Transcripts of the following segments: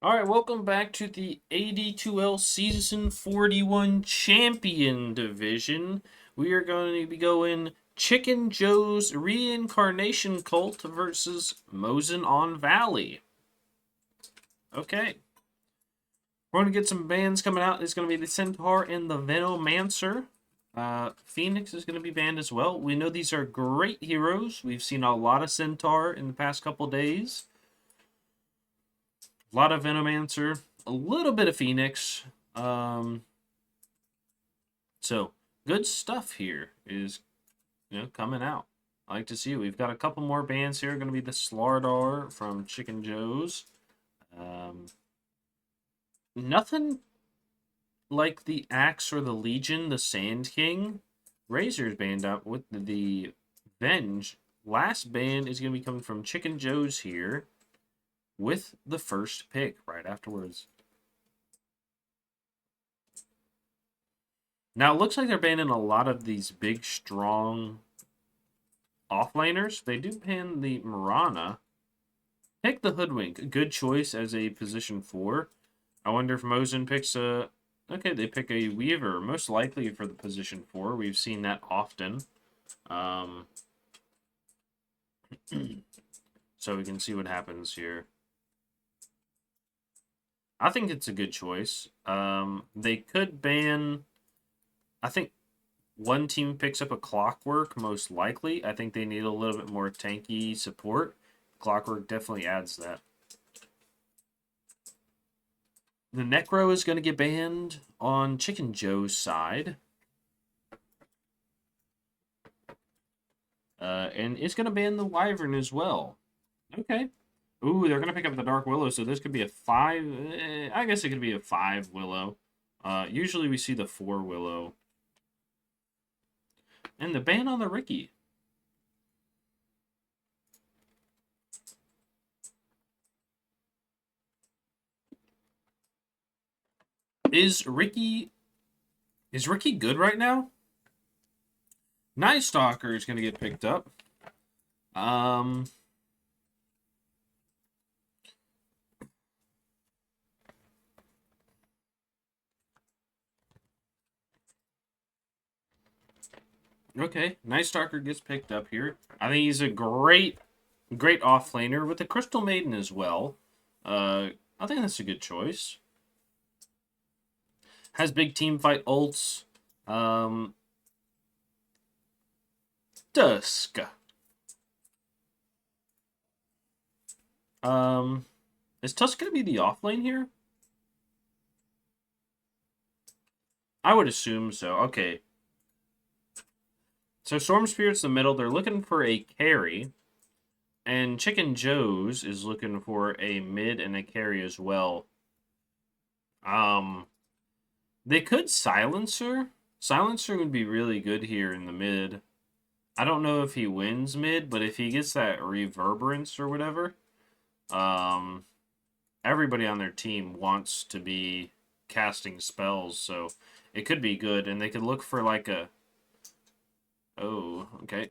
All right, welcome back to the AD2L Season 41 Champion Division. We are going to be going Chicken Joe's Reincarnation Cult versus Mosin on Valley. Okay. We're going to get some bands coming out. It's going to be the Centaur and the Venomancer. Phoenix is going to be banned as well. We know these are great heroes. We've seen a lot of Centaur in the past couple days. A lot of Venomancer, a little bit of Phoenix. So good stuff here is coming out. I like to see it. We've got a couple more bands here. Going to be the Slardar from Chicken Joe's. Nothing like the Axe or the Legion, the Sand King. Razor's band up with the Venge. Last band is going to be coming from Chicken Joe's here with the first pick right afterwards. Now, it looks like they're banning a lot of these big, strong offlaners. They do ban the Marana. Pick the Hoodwink. A good choice as a position 4. I wonder if Mosin picks a... Okay, they pick a Weaver. Most likely for the position 4. We've seen that often. So we can see what happens here. I think it's a good choice. They could ban... I think one team picks up a Clockwork, most likely. I think they need a little bit more tanky support. Clockwork definitely adds that. The Necro is going to get banned on Chicken Joe's side. And it's going to ban the Wyvern as well. Okay. Ooh, they're going to pick up the Dark Willow, so this could be a 5... I guess it could be a 5 Willow. Usually we see the 4 Willow. And the ban on the Ricky. Is Ricky good right now? Night Stalker is going to get picked up. Okay, Night Stalker gets picked up here. I think he's a great offlaner with the Crystal Maiden as well. I think that's a good choice. Has big team fight ults. Dusk. Is Tusk going to be the offlane here? I would assume so. Okay. So Storm Spirit's the middle. They're looking for a carry. And Chicken Joe's is looking for a mid and a carry as well. They could Silencer. Silencer would be really good here in the mid. I don't know if he wins mid, but if he gets that Reverberance or whatever, everybody on their team wants to be casting spells, so it could be good. And they could look for like a... Oh, okay.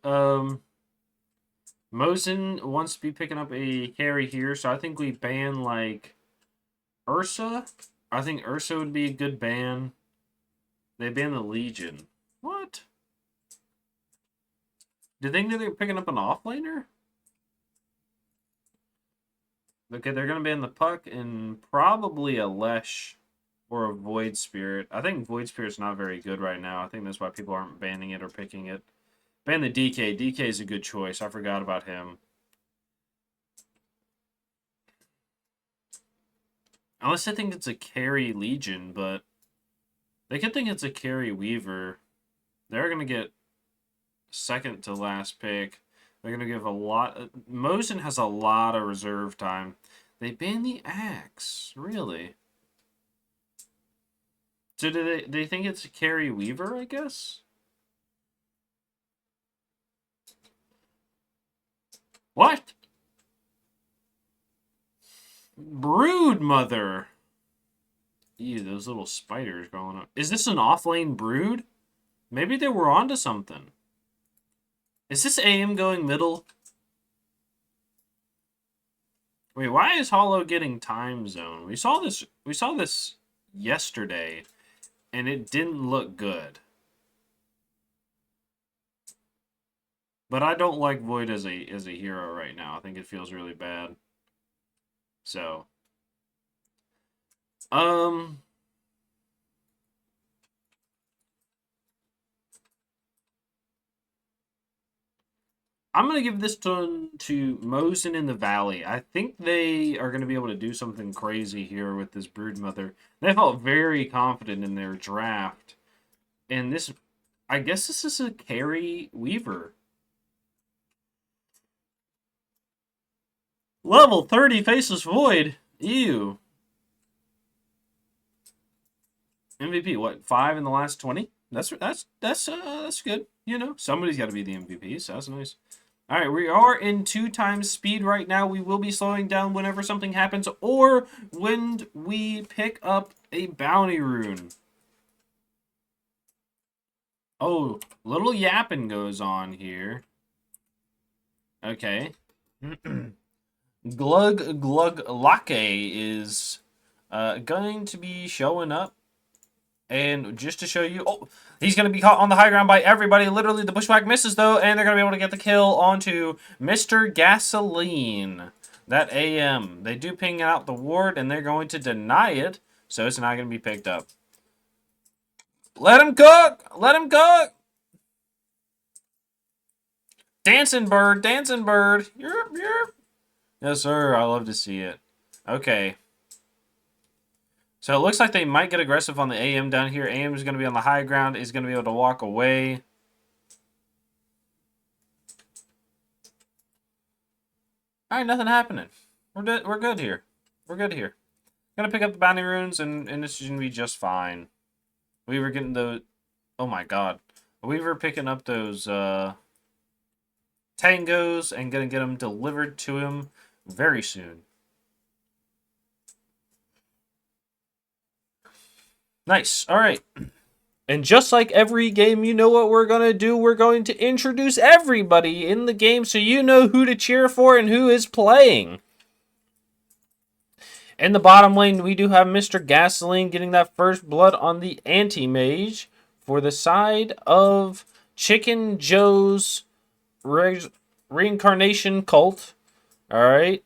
Mosin wants to be picking up a carry here, so I think we ban, like, Ursa. I think Ursa would be a good ban. They ban the Legion. What? Did they think they were picking up an offlaner? Okay, they're going to ban the Puck and probably a Lesh or a Void Spirit. I think Void Spirit's not very good right now. I think that's why people aren't banning it or picking it. Ban the DK. DK is a good choice. I forgot about him. Unless I think it's a carry Legion, but they could think it's a carry Weaver. They're going to get second to last pick. They're going to give a lot... Mosin has a lot of reserve time. They ban the Axe. Really? So do they think it's a carry Weaver, I guess? What? Brood Mother. Ew, those little spiders going on. Is this an offlane Brood? Maybe they were onto something. Is this AM going middle? Wait, why is Hollow getting time zone? We saw this. We saw this yesterday, and it didn't look good. But I don't like Void as a hero right now. I think it feels really bad. So, um, I'm gonna give this to Mosin in the Valley. I think they are gonna be able to do something crazy here with this Broodmother. They felt very confident in their draft, and this, I guess, this is a carry Weaver. Level 30 Faceless Void. Ew. MVP, what, 5 in the last 20? That's good. You know, somebody's got to be the MVP, so that's nice. All right, we are in 2 times speed right now. We will be slowing down whenever something happens or when we pick up a bounty rune. Oh, little yapping goes on here. Okay. Glug Glug Lake is going to be showing up. And just to show you, oh, he's going to be caught on the high ground by everybody. Literally, the bushwhack misses, though, and they're going to be able to get the kill onto Mr. Gasoline. That AM. They do ping out the ward, and they're going to deny it, so it's not going to be picked up. Let him cook! Let him cook! Dancing bird, dancing bird. Yerp, yerp. Yes, sir. I love to see it. Okay. So it looks like they might get aggressive on the AM down here. AM is going to be on the high ground. Is going to be able to walk away. All right, nothing happening. We're good here. We're good here. Gonna pick up the bounty runes, and this is going to be just fine. We were getting the... Oh, my God. We were picking up those tangos and going to get them delivered to him very soon. Nice. All right. And just like every game, you know what we're going to do? We're going to introduce everybody in the game so you know who to cheer for and who is playing. In the bottom lane, we do have Mr. Gasoline getting that first blood on the anti-mage for the side of Chicken Joe's reincarnation cult. All right.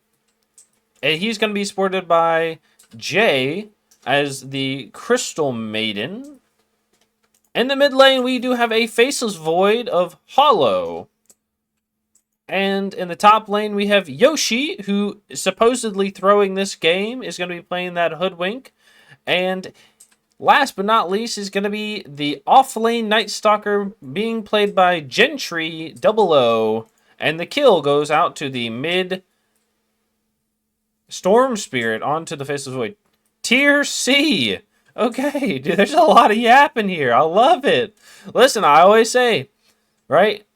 And he's going to be supported by Jay as the Crystal Maiden. In the mid lane, we do have a Faceless Void of Hollow. And in the top lane, we have Yoshi, who is supposedly throwing this game, is going to be playing that Hoodwink. And last but not least is going to be the off-lane Night Stalker being played by Gentry 00. And the kill goes out to the mid Storm Spirit onto the Faceless Void. Tier C. Okay, dude, there's a lot of yapping here. I love it. Listen, I always say, right?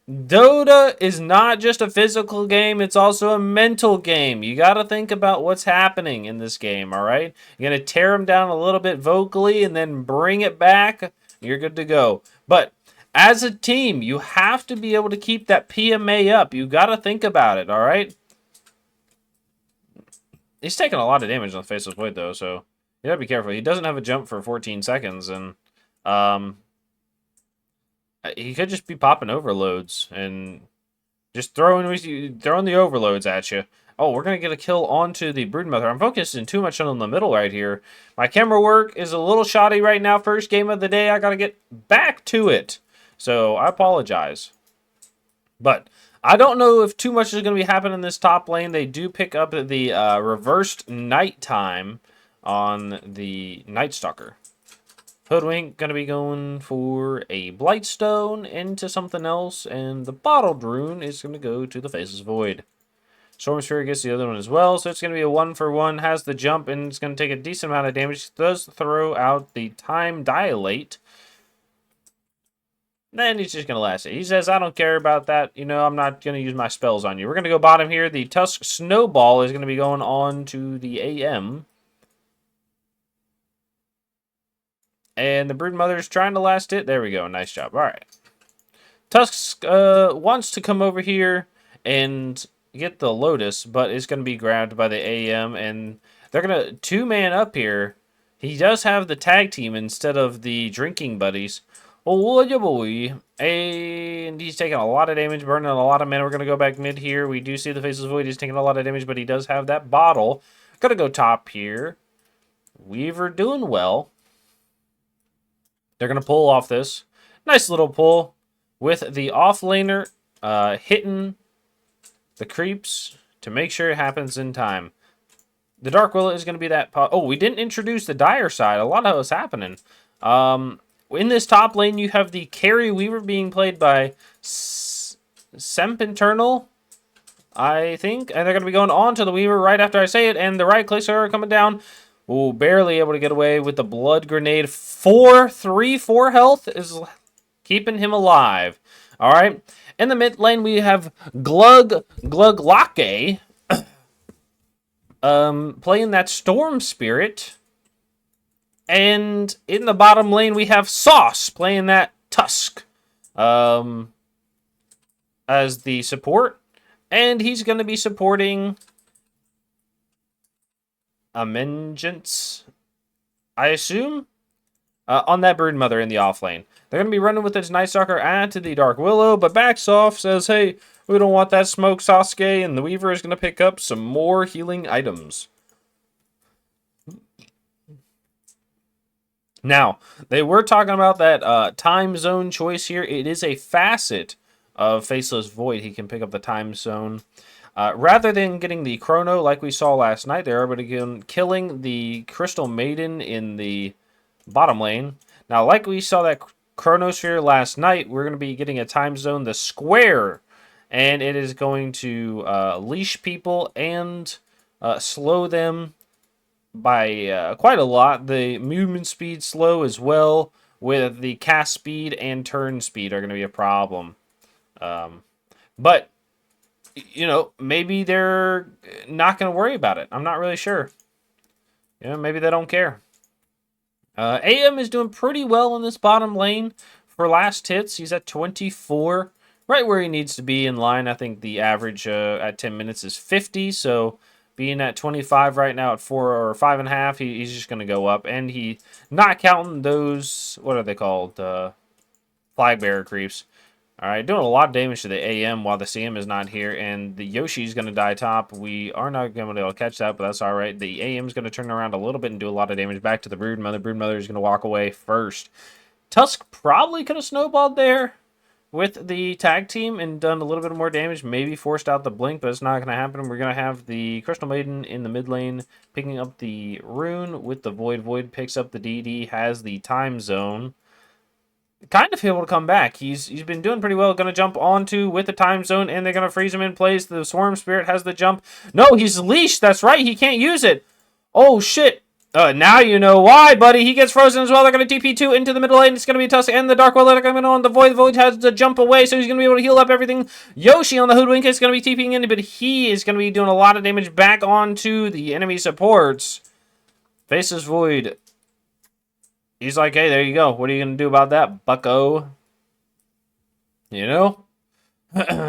Dota is not just a physical game, it's also a mental game. You got to think about what's happening in this game, all right? You're going to tear them down a little bit vocally and then bring it back. You're good to go. But as a team, you have to be able to keep that PMA up. You got to think about it, all right? He's taking a lot of damage on the Faceless Void, though, so you gotta be careful. He doesn't have a jump for 14 seconds, and he could just be popping overloads and just throwing the overloads at you. Oh, we're gonna get a kill onto the Broodmother. I'm focusing too much on the middle right here. My camera work is a little shoddy right now. First game of the day. I gotta get back to it, so I apologize. But I don't know if too much is going to be happening in this top lane. They do pick up the reversed nighttime on the Night Stalker. Hoodwink going to be going for a Blightstone into something else, and the Bottled Rune is going to go to the Faceless Void. Storm Sphere gets the other one as well, so it's going to be a 1-for-1. Has the jump, and it's going to take a decent amount of damage. Does throw out the Time Dilate. Then he's just going to last it. He says, I don't care about that. You know, I'm not going to use my spells on you. We're going to go bottom here. The Tusk Snowball is going to be going on to the AM. And the Broodmother's trying to last it. There we go. Nice job. All right. Tusk wants to come over here and get the Lotus, but it's going to be grabbed by the AM, and they're going to two-man up here. He does have the tag team instead of the drinking buddies. Oh, yeah, boy. And he's taking a lot of damage, burning a lot of mana. We're going to go back mid here. We do see the Faceless Void. He's taking a lot of damage, but he does have that bottle. Going to go top here. Weaver doing well. They're going to pull off this. Nice little pull with the offlaner hitting the creeps to make sure it happens in time. The Dark Willow is going to be that... Oh, we didn't introduce the Dire side. A lot of what's happening. In this top lane, you have the Carry Weaver being played by Sempiternal, I think. And they're going to be going on to the Weaver right after I say it. And the right clicks are coming down. Ooh, barely able to get away with the Blood Grenade. 4 health is keeping him alive. All right. In the mid lane, we have Gluglake playing that Storm Spirit. And in the bottom lane, we have Sauce playing that Tusk as the support. And he's going to be supporting Vengeance, I assume, on that Broodmother in the off lane. They're going to be running with this Night Stalker add to the Dark Willow, but backs off, says, hey, we don't want that smoke, Sasuke, and the Weaver is going to pick up some more healing items. Now, they were talking about that time zone choice here. It is a facet of Faceless Void. He can pick up the time zone. Rather than getting the Chrono like we saw last night, they're able to killing the Crystal Maiden in the bottom lane. Now, like we saw that Chronosphere last night, we're going to be getting a time zone, the Square. And it is going to leash people and slow them by quite a lot. The movement speed slow as well, with the cast speed and turn speed are going to be a problem. But, you know, maybe they're not going to worry about it. I'm not really sure. You know, maybe they don't care. AM is doing pretty well in this bottom lane for last hits. He's at 24, right where he needs to be in line. I think the average at 10 minutes is 50, so being at 25 right now at 4 or 5.5, he's just going to go up. And he, not counting those, what are they called? Flag bearer creeps. All right, doing a lot of damage to the AM while the CM is not here. And the Yoshi's going to die top. We are not going to be able to catch that, but that's all right. The AM is going to turn around a little bit and do a lot of damage back to the Broodmother. Broodmother is going to walk away first. Tusk probably could have snowballed there with the tag team and done a little bit more damage, maybe forced out the blink, but it's not going to happen. We're going to have the Crystal Maiden in the mid lane picking up the rune with the Void. Void picks up the DD, has the time zone. Kind of able to come back. He's been doing pretty well. Going to jump onto with the time zone, and they're going to freeze him in place. The Swarm Spirit has the jump. No, he's leashed. That's right. He can't use it. Oh, shit. Now you know why, buddy. He gets frozen as well. They're going to TP2 into the middle lane. It's going to be Tusk and the Dark Willow are coming on. The Void. Void has to jump away, so he's going to be able to heal up everything. Yoshi on the Hoodwink is going to be TPing in, but he is going to be doing a lot of damage back onto the enemy supports. Faceless Void. He's like, hey, there you go. What are you going to do about that, bucko? You know?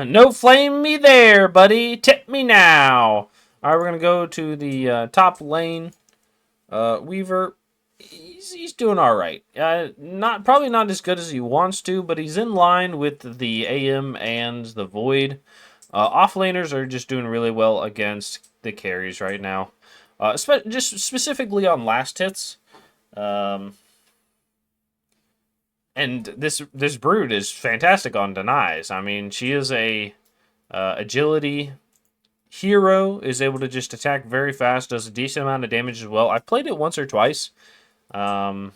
No flame me there, buddy. Tip me now. All right, we're going to go to the top lane. Weaver, he's doing all right. Probably not as good as he wants to, but he's in line with the AM and the Void. Offlaners are just doing really well against the carries right now. Just specifically on last hits. And this Brood is fantastic on denies. I mean, she is a agility hero, is able to just attack very fast, does a decent amount of damage as well. I've played it once or twice. But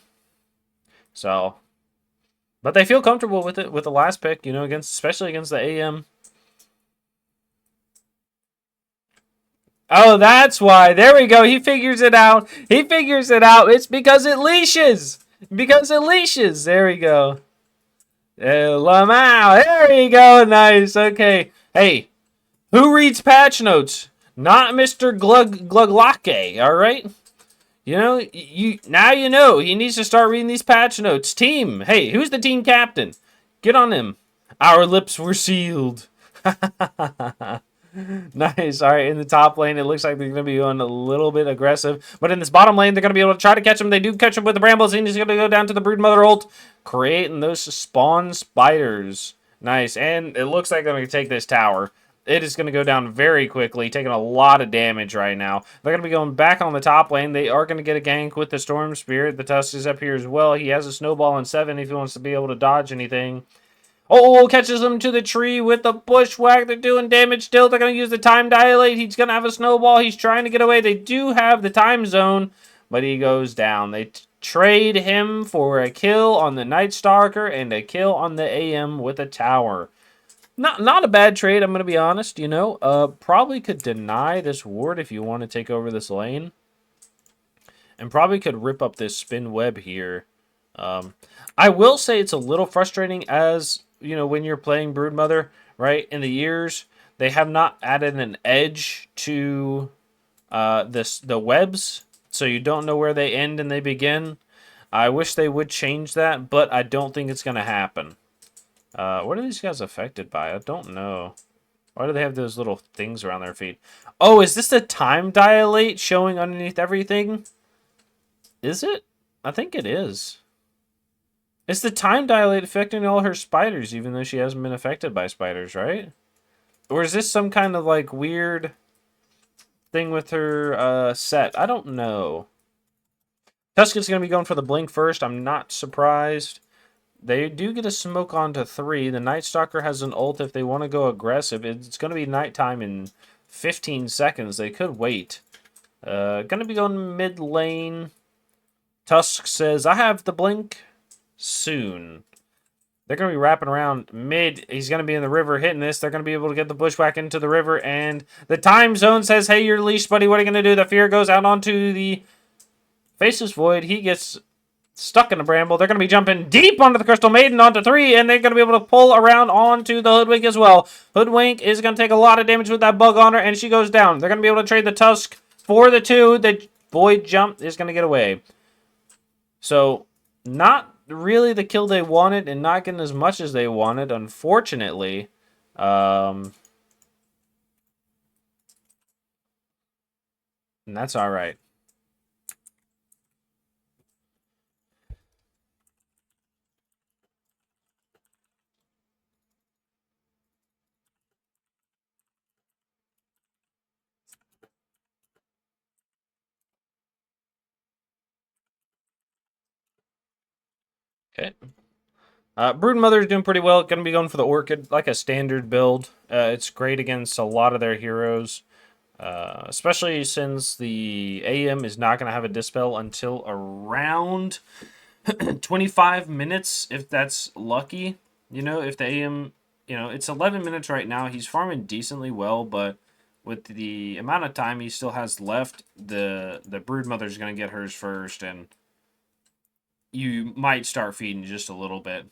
they feel comfortable with it with the last pick, you know, especially against the AM. Oh, that's why. There we go. He figures it out. It's because it leashes. There we go. Lamau. There we go. Nice. Okay. Hey, who reads patch notes? Not Mr. Gluglake. All right. You know, now you know. He needs to start reading these patch notes. Team. Hey, who's the team captain? Get on him. Our lips were sealed. Nice. All right, in the top lane, it looks like they're going to be going a little bit aggressive. But in this bottom lane, they're going to be able to try to catch him. They do catch him with the brambles, and he's going to go down to the Broodmother ult, creating those spawn spiders. Nice. And it looks like they're going to take this tower. It is going to go down very quickly, taking a lot of damage right now. They're going to be going back on the top lane. They are going to get a gank with the Storm Spirit. The Tusk is up here as well. He has a snowball in 7 if he wants to be able to dodge anything. Oh, catches him to the tree with the bushwhack. They're doing damage still. They're going to use the time dilate. He's going to have a snowball. He's trying to get away. They do have the time zone, but he goes down. They trade him for a kill on the Night Stalker and a kill on the AM with a tower. Not a bad trade, I'm going to be honest, you know. Probably could deny this ward if you want to take over this lane. And probably could rip up this spin web here. I will say it's a little frustrating as, you know, when you're playing Broodmother, right? In the years, they have not added an edge to the webs, so you don't know where they end and they begin. I wish they would change that, but I don't think it's going to happen. What are these guys affected by? I don't know. Why do they have those little things around their feet? Oh, is this the time dilate showing underneath everything? Is it? I think it is. It's the time dilate affecting all her spiders, even though she hasn't been affected by spiders, right? Or is this some kind of, like, weird thing with her set? I don't know. Tusk's going to be going for the blink first. I'm not surprised. They do get a smoke onto 3. The Night Stalker has an ult if they want to go aggressive. It's going to be nighttime in 15 seconds. They could wait. Going to be going mid lane. Tusk says, I have the blink soon. They're going to be wrapping around mid. He's going to be in the river hitting this. They're going to be able to get the bushwhack into the river. And the time zone says, hey, you're leashed, buddy. What are you going to do? The fear goes out onto the Faceless Void. He gets stuck in the bramble. They're going to be jumping deep onto the Crystal Maiden onto 3. And they're going to be able to pull around onto the Hoodwink as well. Hoodwink is going to take a lot of damage with that bug on her. And she goes down. They're going to be able to trade the Tusk for the 2. The Void jump is going to get away. So, not really the kill they wanted and not getting as much as they wanted, unfortunately. And that's all right. Okay. Broodmother is doing pretty well. Going to be going for the Orchid, like a standard build. It's great against a lot of their heroes. Especially since the AM is not going to have a Dispel until around 25 minutes, if that's lucky. You know, if the AM, you know, it's 11 minutes right now. He's farming decently well, but with the amount of time he still has left, the Broodmother's going to get hers first, and you might start feeding just a little bit.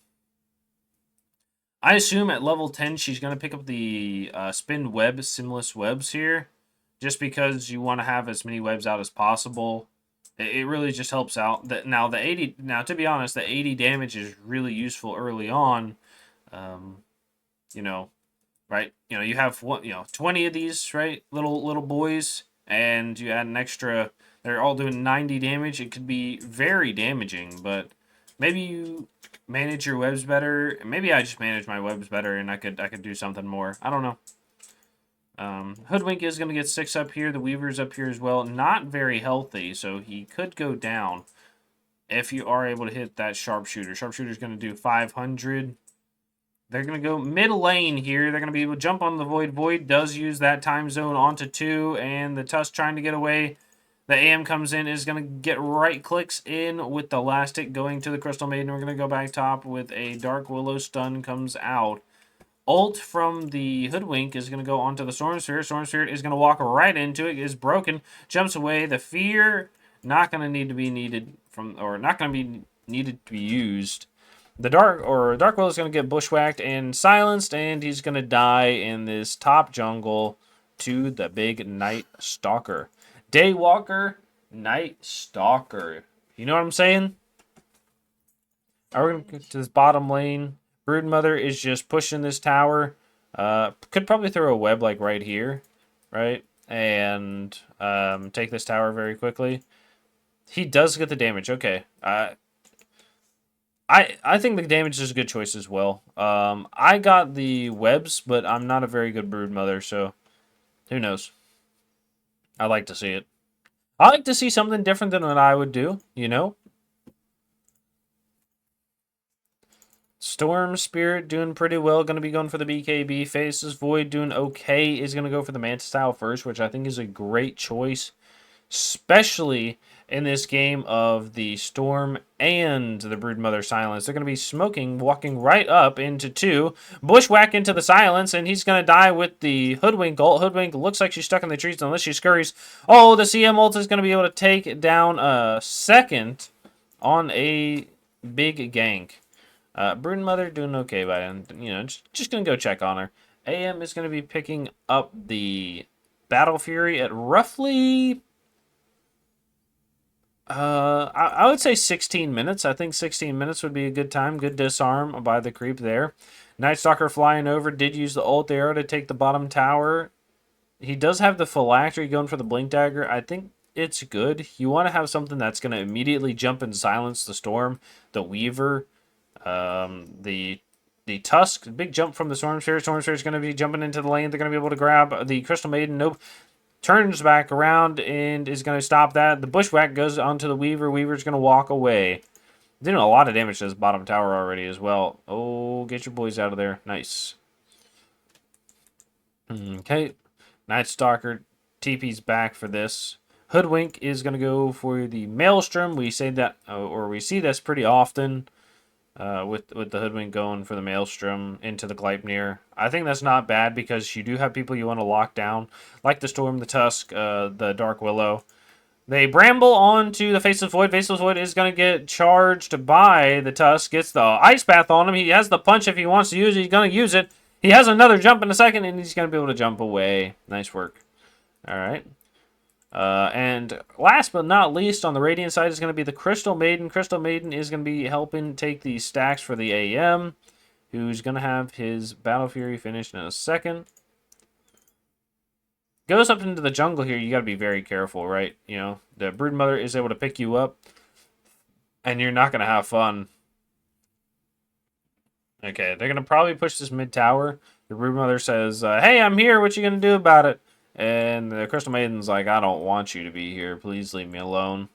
I assume at level 10 she's going to pick up the spin web, simless webs here, just because you want to have as many webs out as possible. It really just helps out. Now the 80. Now to be honest, the 80 damage is really useful early on. You know, right? You know, you have 20 of these, right? Little boys, and you add an extra. They're all doing 90 damage. It could be very damaging, but maybe you manage your webs better. Maybe I just manage my webs better, and I could do something more. I don't know. Hoodwink is going to get 6 up here. The Weaver's up here as well. Not very healthy, so he could go down if you are able to hit that Sharpshooter. Sharpshooter's going to do 500. They're going to go mid lane here. They're going to be able to jump on the Void. Void does use that time zone onto 2, and the Tusk trying to get away. The AM comes in, is going to get right clicks in with the Elastic going to the Crystal Maiden. We're going to go back top with a Dark Willow stun comes out. Ult from the Hoodwink is going to go onto the Storm Spirit. Storm Spirit is going to walk right into it. Is broken. Jumps away. The Fear not going to need to be needed from, or not going to be needed to be used. The Dark Willow is going to get bushwhacked and silenced, and he's going to die in this top jungle to the big Night Stalker. Daywalker, Night Stalker. You know what I'm saying? We're going to go to this bottom lane. Broodmother is just pushing this tower. Could probably throw a web like right here, right? And take this tower very quickly. He does get the damage. Okay. I think the damage is a good choice as well. I got the webs, but I'm not a very good brood mother, so who knows? I like to see it. I like to see something different than what I would do, you know? Storm Spirit doing pretty well. Going to be going for the BKB. Faces Void doing okay. Is going to go for the Mantis Style first, which I think is a great choice. Especially in this game of the Storm and the Broodmother Silence. They're going to be smoking, walking right up into 2. Bushwhack into the Silence, and he's going to die with the Hoodwink ult. Hoodwink looks like she's stuck in the trees unless she scurries. Oh, the CM ult is going to be able to take down a second on a big gank. Broodmother doing okay by then. You know, just going to go check on her. AM is going to be picking up the Battle Fury at roughly I would say 16 minutes. I think 16 minutes would be a good time. Good disarm by the creep there. Night Stalker flying over. Did use the ult arrow to take the bottom tower. He does have the phylactery going for the blink dagger. I think it's good. You want to have something that's going to immediately jump and silence the storm. The Weaver. The Tusk. Big jump from the Storm Sphere. Storm Sphere is going to be jumping into the lane. They're going to be able to grab the Crystal Maiden. Nope. Turns back around and is going to stop that. The Bushwhack goes onto the Weaver. Weaver's going to walk away. Doing a lot of damage to this bottom tower already as well. Oh, get your boys out of there. Nice. Okay. Night Stalker TP's back for this. Hoodwink is going to go for the Maelstrom. We say that, or we see this pretty often. With the Hoodwink going for the Maelstrom into the Gleipnir. I think that's not bad because you do have people you want to lock down, like the Storm, the Tusk, the Dark Willow. They bramble onto the Faceless Void. Faceless Void is going to get charged by the Tusk. Gets the Ice Bath on him. He has the punch if he wants to use it. He's going to use it. He has another jump in a second, and he's going to be able to jump away. Nice work. All right. And last but not least, on the Radiant side is going to be the Crystal Maiden. Crystal Maiden is going to be helping take these stacks for the AM, who's going to have his Battle Fury finished in a second. Goes up into the jungle here. You got to be very careful, right? You know, the Broodmother is able to pick you up, and you're not going to have fun. Okay, they're going to probably push this mid tower. The Broodmother says, hey, I'm here. What you going to do about it? And the Crystal Maiden's like, I don't want you to be here. Please leave me alone.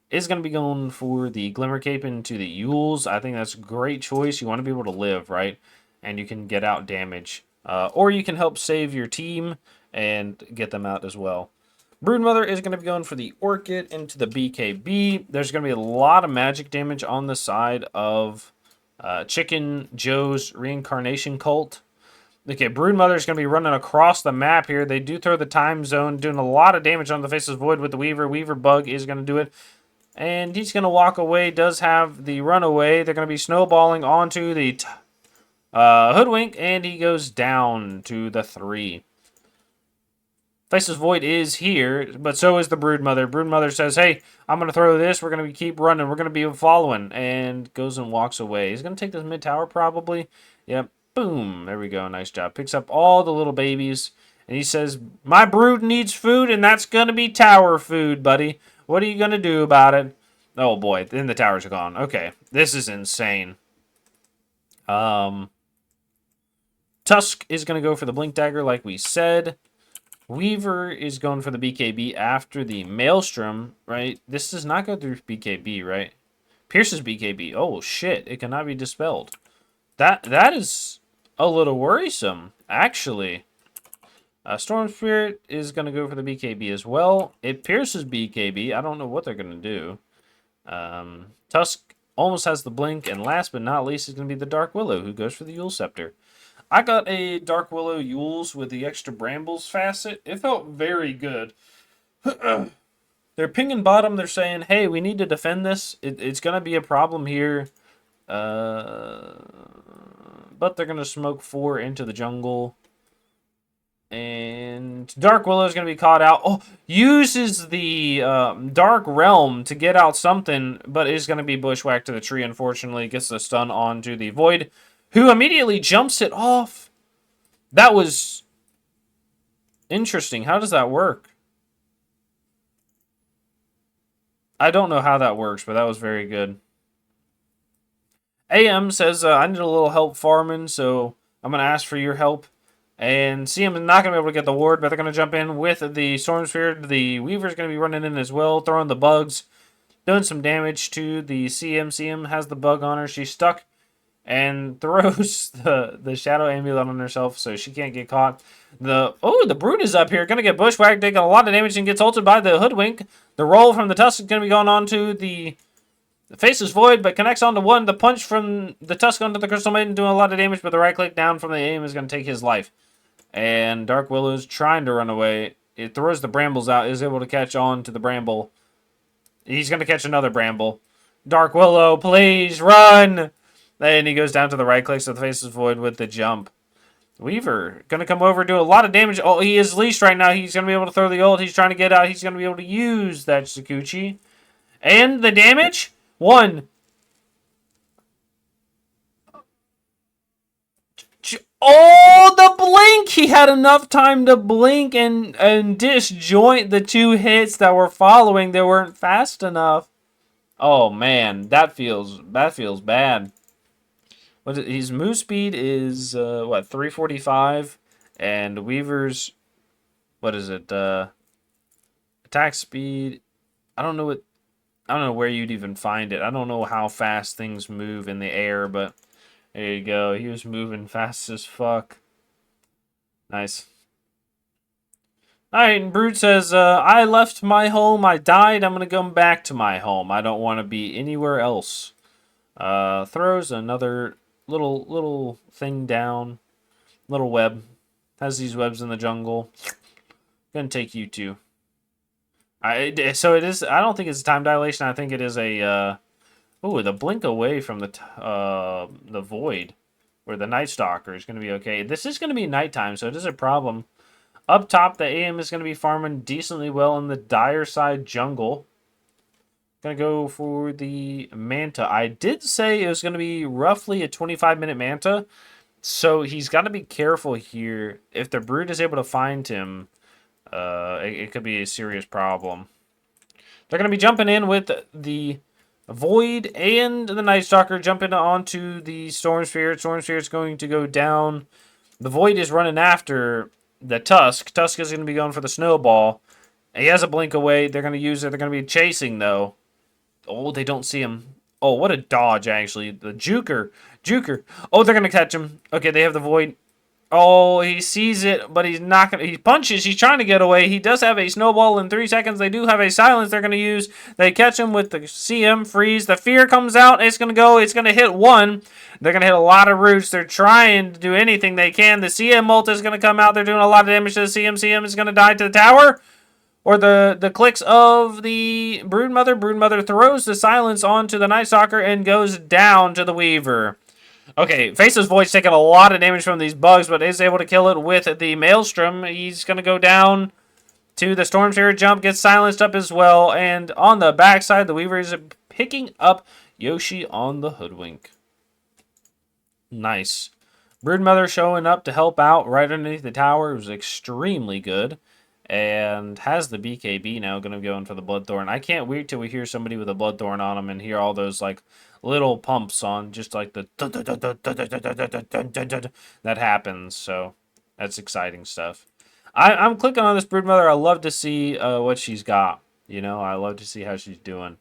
Is going to be going for the Glimmer Cape into the Yules. I think that's a great choice. You want to be able to live, right? And you can get out damage. Or you can help save your team and get them out as well. Broodmother is going to be going for the Orchid into the BKB. There's going to be a lot of magic damage on the side of Chicken Joe's Reincarnation Cult. Okay, Broodmother is going to be running across the map here. They do throw the time zone, doing a lot of damage on the Faceless Void with the Weaver. Weaver Bug is going to do it. And he's going to walk away, does have the runaway. They're going to be snowballing onto the Hoodwink, and he goes down to the 3. Faceless Void is here, but so is the Broodmother. Broodmother says, hey, I'm going to throw this. We're going to keep running. We're going to be following. And goes and walks away. He's going to take this mid tower probably. Yep. Boom. There we go. Nice job. Picks up all the little babies. And he says, my brood needs food, and that's going to be tower food, buddy. What are you going to do about it? Oh, boy. Then the towers are gone. Okay. This is insane. Tusk is going to go for the Blink Dagger, like we said. Weaver is going for the BKB after the Maelstrom, right? This does not go through BKB, right? Pierce's BKB. Oh, shit. It cannot be dispelled. That is a little worrisome, actually. Storm Spirit is going to go for the BKB as well. It pierces BKB. I don't know what they're going to do. Tusk almost has the blink. And last but not least is going to be the Dark Willow, who goes for the Yule Scepter. I got a Dark Willow Yules with the extra Brambles facet. It felt very good. They're pinging bottom. They're saying, hey, we need to defend this. It's going to be a problem here. But they're going to smoke 4 into the jungle. And Dark Willow is going to be caught out. Oh, uses the Dark Realm to get out something, but is going to be bushwhacked to the tree, unfortunately. Gets the stun onto the Void, who immediately jumps it off. That was interesting. How does that work? I don't know how that works, but that was very good. AM says, I need a little help farming, so I'm going to ask for your help. And CM is not going to be able to get the ward, but they're going to jump in with the Storm Sphere. The Weaver's going to be running in as well, throwing the bugs, doing some damage to the CM. CM has the bug on her. She's stuck and throws the Shadow Amulet on herself so she can't get caught. The Brute is up here. Going to get bushwhacked, taking a lot of damage and gets ulted by the Hoodwink. The roll from the Tusk is going to be going on to the Faceless Void, but connects onto one. The punch from the Tusk onto the Crystal Maiden doing a lot of damage, but the right click down from the aim is going to take his life. And Dark Willow's trying to run away. It throws the brambles out, is able to catch on to the bramble. He's going to catch another bramble. Dark Willow, please run! And he goes down to the right click, so the Faceless Void with the jump. Weaver going to come over, do a lot of damage. Oh, he is leashed right now. He's going to be able to throw the ult. He's trying to get out. He's going to be able to use that Sakuchi. And the damage? 1. Oh, the blink! He had enough time to blink and disjoint the 2 hits that were following. They weren't fast enough. Oh man, that feels bad. His move speed is 345, and Weaver's attack speed. I don't know where you'd even find it. I don't know how fast things move in the air, but there you go. He was moving fast as fuck. Nice. Alright, and Brute says, I left my home, I died, I'm gonna come back to my home. I don't want to be anywhere else. Throws another little thing down. Little web. Has these webs in the jungle. Gonna take you two. So it is. I don't think it's time dilation. I think it is a. The blink away from the void, where the Night Stalker is going to be okay. This is going to be nighttime, so it is a problem. Up top, the AM is going to be farming decently well in the dire side jungle. Going to go for the Manta. I did say it was going to be roughly a 25-minute Manta, so he's got to be careful here. If the Brute is able to find him, it could be a serious problem. They're going to be jumping in with the Void and the Night Stalker jumping onto the Storm Sphere. Storm Sphere is going to go down. The Void is running after the Tusk. Tusk is going to be going for the Snowball. He has a blink away. They're going to use it. They're going to be chasing, though. Oh, they don't see him. Oh, what a dodge, actually. The Juker. Oh, they're going to catch him. Okay, they have the Void. Oh, he sees it, but he's not going to... He punches. He's trying to get away. He does have a Snowball in 3 seconds. They do have a Silence they're going to use. They catch him with the CM Freeze. The Fear comes out. It's going to go. It's going to hit 1. They're going to hit a lot of roots. They're trying to do anything they can. The CM ult is going to come out. They're doing a lot of damage to the CM. CM is going to die to the tower. Or the clicks of the Broodmother. Broodmother throws the Silence onto the Night Stalker and goes down to the Weaver. Okay, Faceless Void's taking a lot of damage from these bugs, but is able to kill it with the Maelstrom. He's going to go down to the Storm Sphere jump, gets silenced up as well, and on the backside, the Weaver is picking up Yoshi on the Hoodwink. Nice. Broodmother showing up to help out right underneath the tower. It was extremely good. And has the BKB now, going to go in for the Bloodthorn. I can't wait till we hear somebody with a Bloodthorn on them and hear all those like little pumps on, just like the that happens. So that's exciting stuff. I'm clicking on this Broodmother. I love to see what she's got. You know, I love to see how she's doing.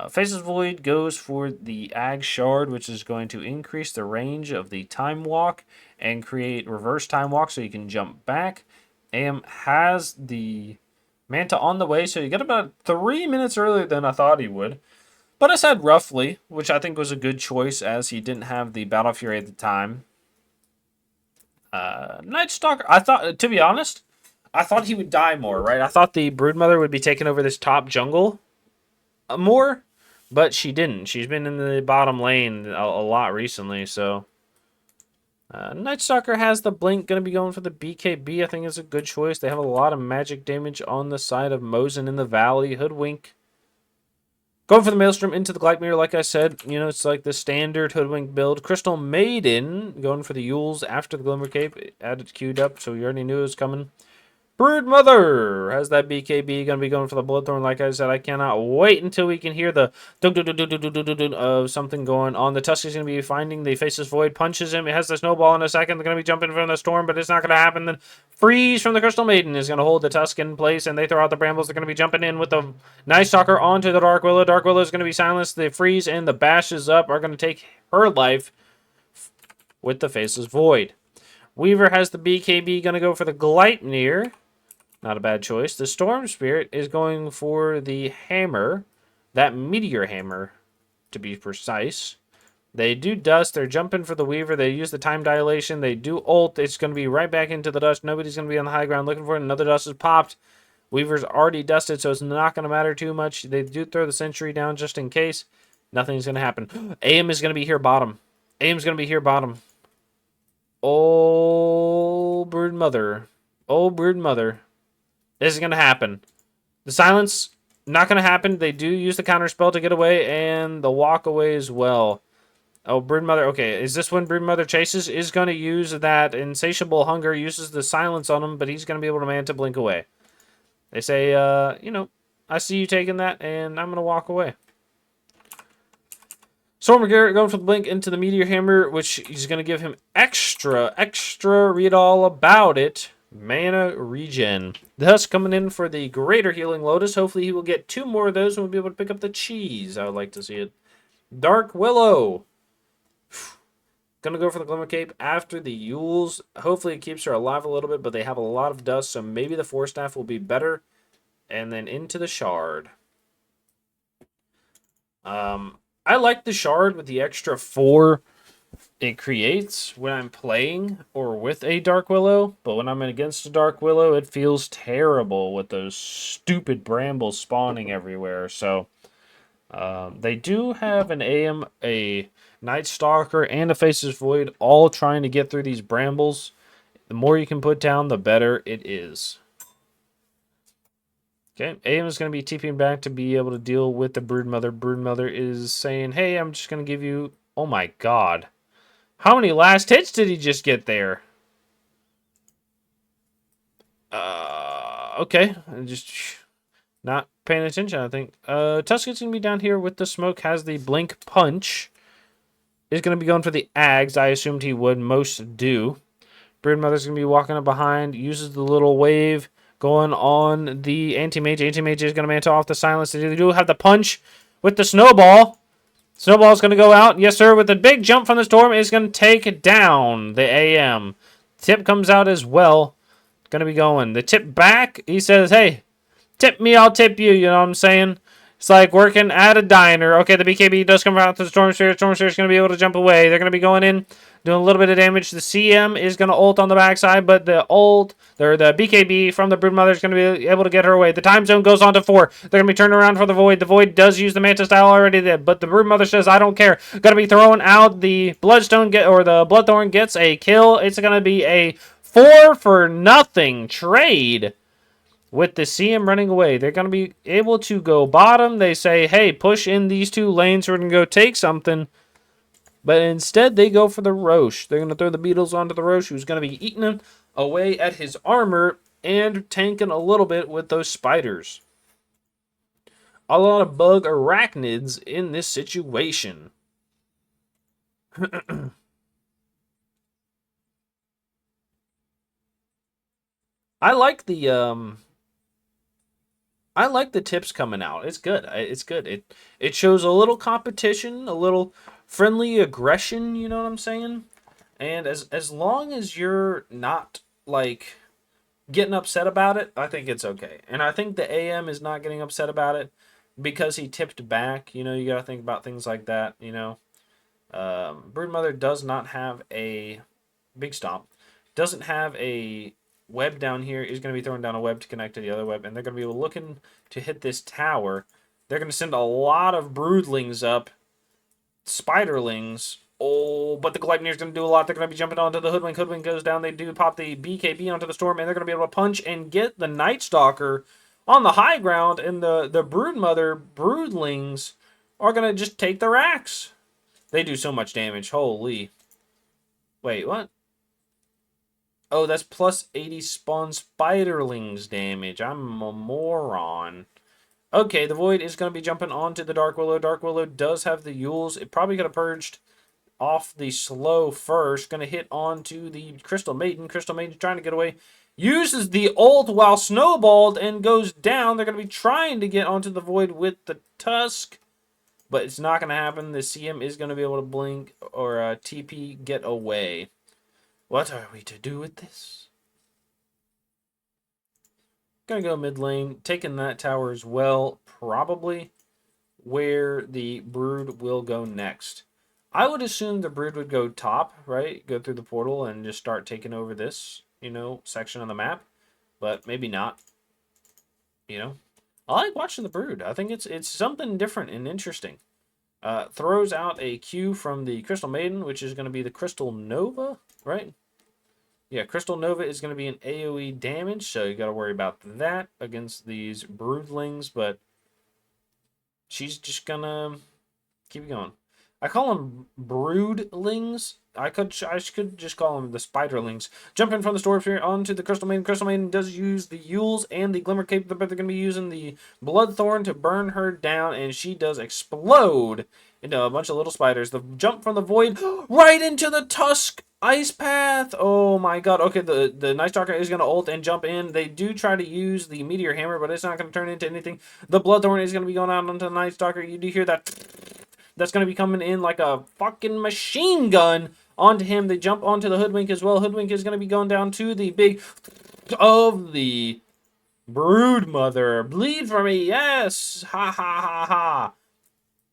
Faceless Void goes for the Ag Shard, which is going to increase the range of the Time Walk and create reverse Time Walk so you can jump back. AM has the Manta on the way, so you get about 3 minutes earlier than I thought he would. But I said roughly, which I think was a good choice as he didn't have the Battle Fury at the time. Night Stalker, I thought, to be honest, I thought he would die more, right? I thought the Broodmother would be taking over this top jungle more, but she didn't. She's been in the bottom lane a lot recently, so... Night Stalker has the blink, going to be going for the BKB. I think it's a good choice. They have a lot of magic damage on the side of Mosin in the valley. Hoodwink Going for the Maelstrom into the Gleipnir, like I said, you know, it's like the standard Hoodwink build. Crystal Maiden, going for the Yules after the Glimmer Cape. Added queued up, so we already knew it was coming. Brood Mother has that BKB. Going to be going for the Bloodthorn. Like I said, I cannot wait until we can hear the dunk of something going on. The Tusk is going to be finding the Faceless Void. Punches him. It has the Snowball in a second. They're going to be jumping from the Storm, but it's not going to happen. Then Freeze from the Crystal Maiden is going to hold the Tusk in place, and they throw out the Brambles. They're going to be jumping in with the Night Stalker onto the Dark Willow. Dark Willow is going to be silenced. The Freeze and the Bashes up are going to take her life with the Faceless Void. Weaver has the BKB. Going to go for the Gleipnir. Not a bad choice. The Storm Spirit is going for the Hammer. That Meteor Hammer, to be precise. They do Dust. They're jumping for the Weaver. They use the Time Dilation. They do ult. It's going to be right back into the Dust. Nobody's going to be on the high ground looking for it. Another Dust is popped. Weaver's already dusted, so it's not going to matter too much. They do throw the Sentry down just in case. Nothing's going to happen. AM is going to be here bottom. AM's going to be here bottom. Oh, Brood Mother. Oh, Brood Mother. This is going to happen. The silence, not going to happen. They do use the counter spell to get away, and the walk away as well. Oh, Broodmother. Okay, is this when Broodmother chases? Is going to use that insatiable hunger, uses the silence on him, but he's going to be able to Manta Blink away. They say, you know, I see you taking that, and I'm going to walk away. Stormer Garrett going for the Blink into the Meteor Hammer, which is going to give him extra, read all about it. Mana regen. Thus coming in for the Greater Healing Lotus. Hopefully he will get 2 more of those and we'll be able to pick up the cheese. I would like to see it. Dark Willow. Gonna go for the Glimmer Cape after the Yules. Hopefully it keeps her alive a little bit, but they have a lot of dust, so maybe the Force Staff will be better. And then into the Shard. I like the Shard with the extra 4 it creates when I'm playing or with a Dark Willow, but when I'm against a Dark Willow, it feels terrible with those stupid brambles spawning everywhere. So they do have an AM, a Night Stalker, and a Faceless Void all trying to get through these brambles. The more you can put down, the better it is. Okay, AM is going to be TPing back to be able to deal with the Broodmother. Broodmother is saying, hey, I'm just going to give you... Oh my god. How many last hits did he just get there? Okay. I'm just not paying attention, I think. Tusken's going to be down here with the smoke. Has the Blink Punch. Is going to be going for the Ags. I assumed he would. Most do. Broodmother's going to be walking up behind. Uses the little wave. Going on the Anti-Mage. Anti-Mage is going to Manta off the silence. They do have the punch with the Snowball. Snowball's going to go out. Yes, sir. With a big jump from the Storm, is going to take down the AM. Tip comes out as well. Going to be going. The tip back. He says, hey, tip me, I'll tip you. You know what I'm saying? It's like working at a diner. Okay, the BKB does come out to the Storm Spirit. Storm Spirit's going to be able to jump away. They're going to be going in, doing a little bit of damage. The CM is going to ult on the backside, but the BKB from the Broodmother is going to be able to get her away. The time zone goes on to 4. They're going to be turning around for the Void. The Void does use the Manta style already, but the Broodmother says, I don't care. Going to be throwing out the Bloodstone, or the Bloodthorn gets a kill. It's going to be a 4-for-0 trade. With the CM running away, they're going to be able to go bottom. They say, hey, push in these 2 lanes. We're going to go take something. But instead, they go for the Roche. They're going to throw the Beetles onto the Roche, who's going to be eating away at his armor and tanking a little bit with those spiders. A lot of bug arachnids in this situation. I like the tips coming out. It's good. It's good. It shows a little competition, a little friendly aggression, you know what I'm saying? And as long as you're not like getting upset about it, I think it's okay. And I think the AM is not getting upset about it because he tipped back. You know, you got to think about things like that, you know. Broodmother does not have a big stomp. Doesn't have a web down here. Is going to be throwing down a web to connect to the other web, and they're going to be looking to hit this tower. They're going to send a lot of broodlings up, spiderlings. Oh, but the Gleipnir's going to do a lot. They're going to be jumping onto the Hoodwink. Hoodwink goes down. They do pop the BKB onto the Storm, and they're going to be able to punch and get the Night Stalker on the high ground, and the broodmother broodlings are gonna just take their axe. They do so much damage. Holy. Wait, what? Oh, that's plus 80 spawn spiderlings damage. I'm a moron. Okay, the Void is going to be jumping onto the Dark Willow. Dark Willow does have the Yules. It probably could have purged off the slow first. Going to hit onto the Crystal Maiden. Crystal Maiden trying to get away. Uses the ult while snowballed and goes down. They're going to be trying to get onto the Void with the Tusk. But it's not going to happen. The CM is going to be able to blink or TP get away. What are we to do with this? Gonna go mid lane, taking that tower as well, probably where the brood will go next. I would assume the brood would go top, right? Go through the portal and just start taking over this, section of the map. But maybe not. I like watching the brood. I think it's something different and interesting. Throws out a Q from the Crystal Maiden, which is going to be the Crystal Nova, right? Yeah, Crystal Nova is going to be an AoE damage, so you got to worry about that against these broodlings, but she's just going to keep going. I call them broodlings. I could just call them the spiderlings. Jumping from the storm sphere onto the Crystal Maiden. Crystal Maiden does use the Yules and the Glimmer Cape, but they're going to be using the Bloodthorn to burn her down, and she does explode into a bunch of little spiders. The jump from the void right into the Tusk Ice Path. Oh my god. Okay, the Night Stalker is going to ult and jump in. They do try to use the Meteor Hammer, but it's not going to turn into anything. The Bloodthorn is going to be going out onto the Night Stalker. You do hear that? That's going to be coming in like a fucking machine gun onto him. They jump onto the Hoodwink as well. Hoodwink is going to be going down to the big of the Brood Mother. Bleed for me, yes! Ha ha ha ha.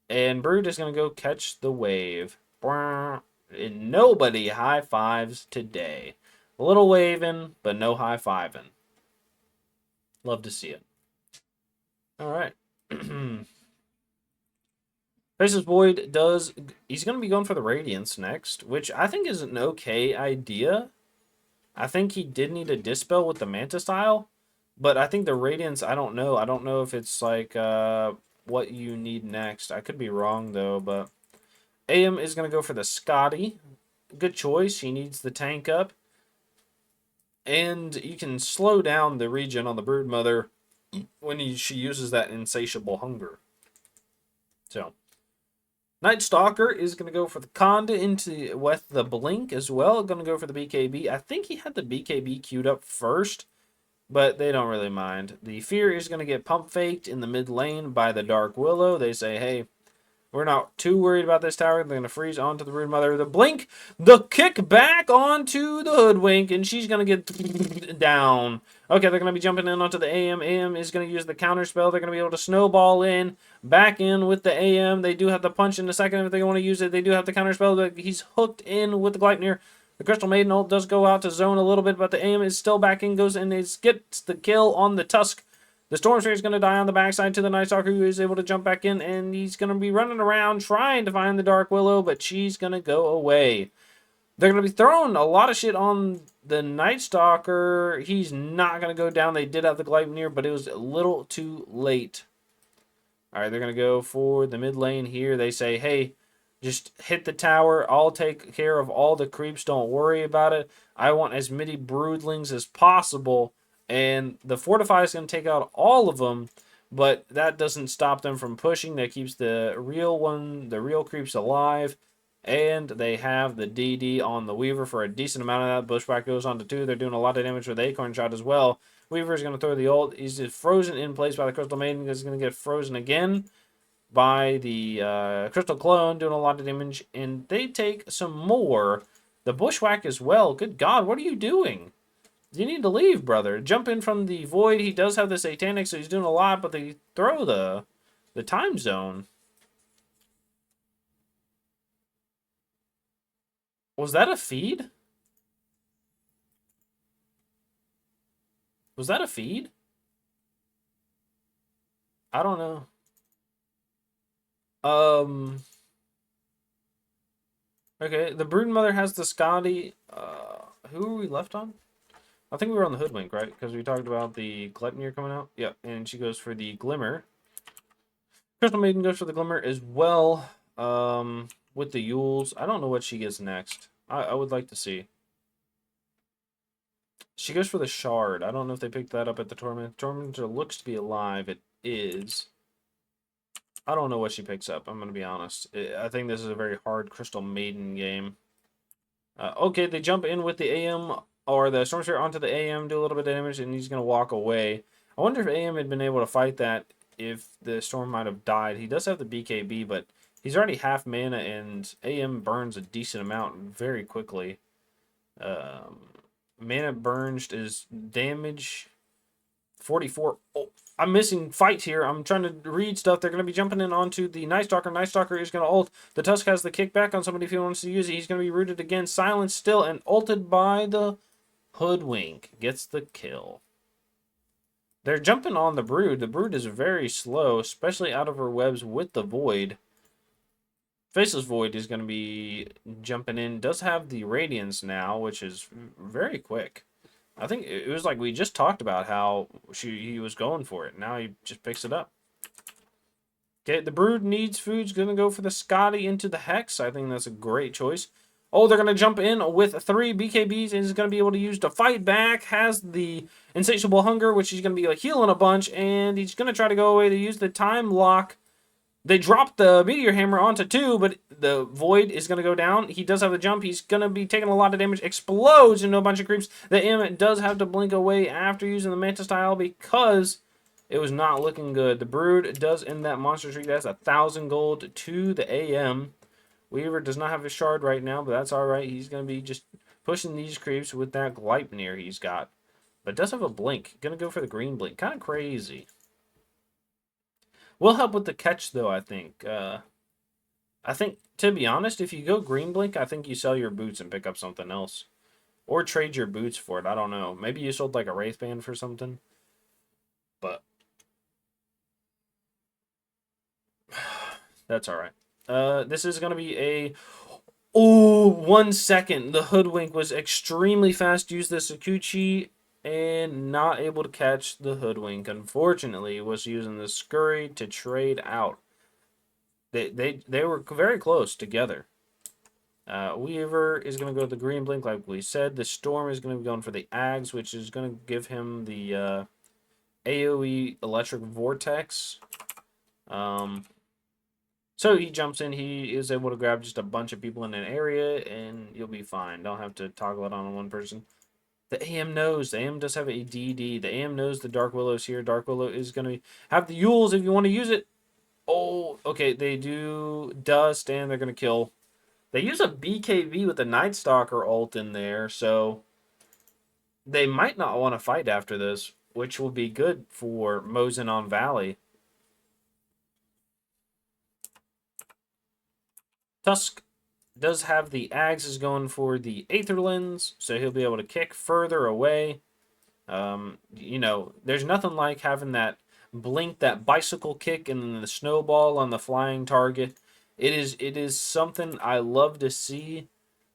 And Brood is going to go catch the wave. And nobody high fives today. A little waving, but no high fiving. Love to see it. All right. Faceless Void he's going to be going for the Radiance next, which I think is an okay idea. I think he did need a Dispel with the Manta style, but I think the Radiance, I don't know. I don't know if it's like what you need next. I could be wrong though, but AM is going to go for the Scotty. Good choice. He needs the tank up. And you can slow down the regen on the Broodmother when she uses that insatiable hunger. So Night Stalker is going to go for the Conda with the Blink as well. Going to go for the BKB. I think he had the BKB queued up first, but they don't really mind. The Fear is going to get pump faked in the mid lane by the Dark Willow. They say, hey, we're not too worried about this tower. They're going to freeze onto the Broodmother. The Blink, the kick back onto the Hoodwink, and she's going to get down. Okay, they're going to be jumping in onto the AM. AM is going to use the counter spell. They're going to be able to snowball in, back in with the AM. They do have the punch in a second if they want to use it. They do have the counter spell, but he's hooked in with the Gleipnir. The Crystal Maiden ult does go out to zone a little bit, but the AM is still back in, goes and gets the kill on the Tusk. The Storm Spirit is going to die on the backside to the Night Stalker, who is able to jump back in, and he's going to be running around trying to find the Dark Willow, but she's going to go away. They're going to be throwing a lot of shit on the Night Stalker. He's not going to go down. They did have the Gleipnir, but it was a little too late. All right, they're going to go for the mid lane here. They say, hey, just hit the tower. I'll take care of all the creeps. Don't worry about it. I want as many broodlings as possible. And the Fortify is going to take out all of them, but that doesn't stop them from pushing. That keeps the real creeps alive. And they have the DD on the Weaver for a decent amount of that. Bushwhack goes on to 2. They're doing a lot of damage with the Acorn Shot as well. Weaver is going to throw the ult. He's just frozen in place by the Crystal Maiden. He's going to get frozen again by the Crystal Clone, doing a lot of damage. And they take some more. The Bushwhack as well. Good God, what are you doing? You need to leave, brother. Jump in from the void. He does have the Satanic, so he's doing a lot, but they throw the time zone. Was that a feed? Was that a feed? I don't know. Okay, the Broodmother has the Scotty. Who are we left on? I think we were on the Hoodwink, right? Because we talked about the Gleipnir coming out. Yep, and she goes for the Glimmer. Crystal Maiden goes for the Glimmer as well. With the Yules. I don't know what she gets next. I would like to see. She goes for the Shard. I don't know if they picked that up at the Torment. Tormentor looks to be alive. It is. I don't know what she picks up. I'm going to be honest. I think this is a very hard Crystal Maiden game. Okay, they jump in with the AM or the Storm Spirit onto the AM, do a little bit of damage, and he's going to walk away. I wonder if AM had been able to fight that if the Storm might have died. He does have the BKB, but he's already half mana, and AM burns a decent amount very quickly. Mana burned is damage 44. Oh, I'm missing fight here. I'm trying to read stuff. They're going to be jumping in onto the Night Stalker. Night Stalker is going to ult. The Tusk has the kickback on somebody if he wants to use it. He's going to be rooted again. Silenced still and ulted by the Hoodwink. Gets the kill. They're jumping on the Brood. The Brood is very slow, especially out of her webs with the Void. Faceless Void is going to be jumping in. Does have the Radiance now, which is very quick. I think it was like we just talked about how he was going for it. Now he just picks it up. Okay, the Brood needs food. He's going to go for the Scotty into the Hex. I think that's a great choice. Oh, they're going to jump in with 3 BKBs and he's going to be able to use to fight back. Has the Insatiable Hunger, which he's going to be like healing a bunch. And he's going to try to go away to use the Time Lock. They drop the Meteor Hammer onto 2, but the Void is going to go down. He does have the jump. He's going to be taking a lot of damage. Explodes into a bunch of creeps. The M does have to blink away after using the Manta Style because it was not looking good. The Brood does end that monster streak. That's 1,000 gold to the AM. Weaver does not have a shard right now, but that's all right. He's going to be just pushing these creeps with that Gleipnir he's got. But does have a blink. Going to go for the green blink. Kind of crazy. Will help with the catch, though, I think. I think, to be honest, if you go green blink, I think you sell your boots and pick up something else. Or trade your boots for it. I don't know. Maybe you sold like a Wraith Band for something. But that's all right. This is going to be a... Oh, 1 second. The Hoodwink was extremely fast. Used the Sakuchi and not able to catch the Hoodwink. Unfortunately, was using the Scurry to trade out. They were very close together. Weaver is going to go to the green blink, like we said. The Storm is going to be going for the Ags, which is going to give him the AoE Electric Vortex. So he jumps in. He is able to grab just a bunch of people in an area, and you'll be fine. Don't have to toggle it on one person. The AM knows. The AM does have a DD. The AM knows the Dark Willow's here. Dark Willow is going to have the Yules if you want to use it. Oh, okay. They do Dust, and they're going to kill. They use a BKB with the Night Stalker ult in there, so they might not want to fight after this, which will be good for Mosin on Valley. Tusk does have the Ags is going for the Aether Lens, so he'll be able to kick further away. You know, there's nothing like having that blink, that bicycle kick, and then the snowball on the flying target. It is something I love to see.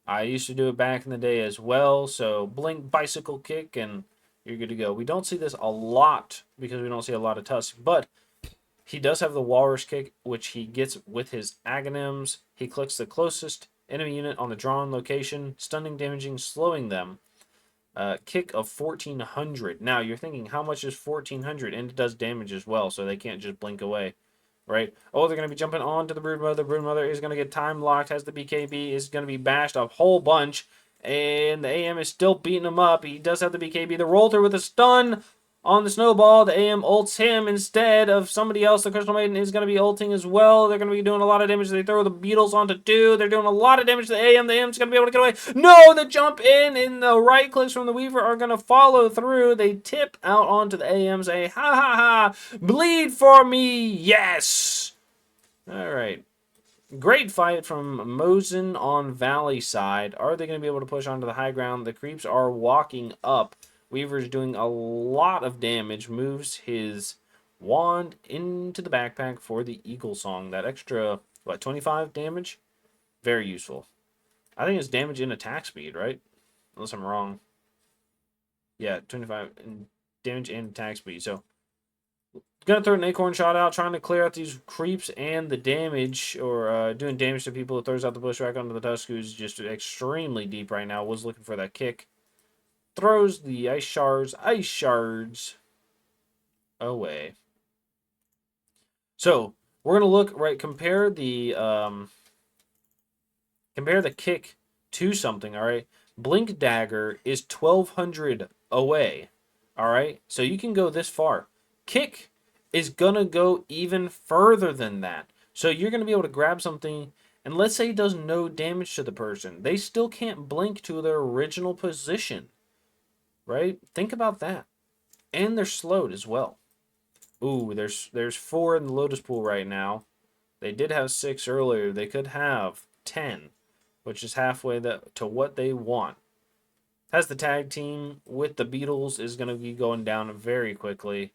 I used to do it back in the day as well. So blink, bicycle kick, and you're good to go. We don't see this a lot because we don't see a lot of Tusk, but he does have the Walrus kick, which he gets with his Aghanims. He clicks the closest enemy unit on the drawn location, stunning, damaging, slowing them. Kick of 1,400. Now, you're thinking, how much is 1,400? And it does damage as well, so they can't just blink away. Right? Oh, they're going to be jumping onto the Broodmother. The Broodmother is going to get time locked, has the BKB, is going to be bashed a whole bunch. And the AM is still beating him up. He does have the BKB. The Rolter with a stun on the Snowball. The AM ults him instead of somebody else. The Crystal Maiden is going to be ulting as well. They're going to be doing a lot of damage. They throw the Beetles onto 2. They're doing a lot of damage to the AM. The AM's going to be able to get away. No, the jump in and the right clicks from the Weaver are going to follow through. They tip out onto the AM, say, ha ha ha, bleed for me, yes. All right. Great fight from Mosin on Valley side. Are they going to be able to push onto the high ground? The creeps are walking up. Weaver's doing a lot of damage. Moves his wand into the backpack for the Eagle Song. That extra, 25 damage? Very useful. I think it's damage and attack speed, right? Unless I'm wrong. Yeah, 25 in damage and attack speed. So gonna throw an acorn shot out, trying to clear out these creeps and the damage, or doing damage to people. It throws out the bushwhack onto the Tusk, who's just extremely deep right now. Was looking for that kick. Throws the ice shards away. So we're gonna look right. Compare the kick to something. All right, Blink Dagger is 1,200 away. All right, so you can go this far. Kick is gonna go even further than that. So you're gonna be able to grab something, and let's say it does no damage to the person. They still can't blink to their original position. Right? Think about that. And they're slowed as well. Ooh, there's 4 in the Lotus Pool right now. They did have 6 earlier. They could have 10, which is halfway to what they want. Has the tag team with the Beatles is going to be going down very quickly.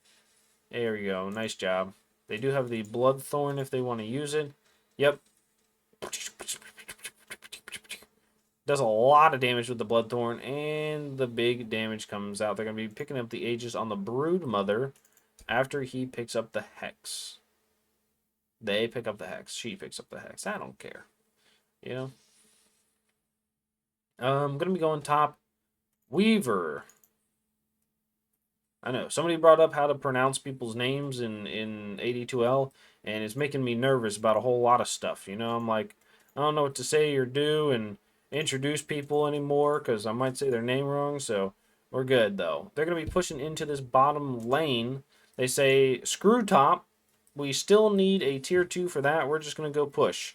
There we go. Nice job. They do have the Bloodthorn if they want to use it. Yep. Does a lot of damage with the Bloodthorn, and the big damage comes out. They're going to be picking up the Aegis on the Broodmother after he picks up the Hex. They pick up the Hex. She picks up the Hex. I don't care. You know? I'm going to be going top. Weaver. I know. Somebody brought up how to pronounce people's names in AD2L, and it's making me nervous about a whole lot of stuff. You know, I'm like, I don't know what to say or do, and introduce people anymore because I might say their name wrong. So we're good though. They're gonna be pushing into this bottom lane. They say screw top. We still need a tier 2 for that. We're just gonna go push.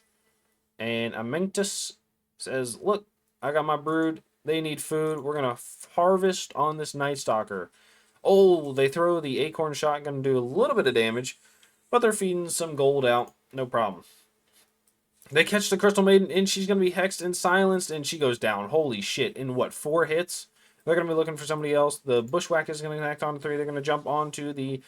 And Amengtus says, "Look, I got my brood. They need food. We're gonna harvest on this Night Stalker." Oh, they throw the acorn shot. Gonna do a little bit of damage, but they're feeding some gold out. No problem. They catch the Crystal Maiden, and she's going to be hexed and silenced, and she goes down. Holy shit. In what, 4 hits? They're going to be looking for somebody else. The Bushwhack is going to connect on 3. They're going to jump onto the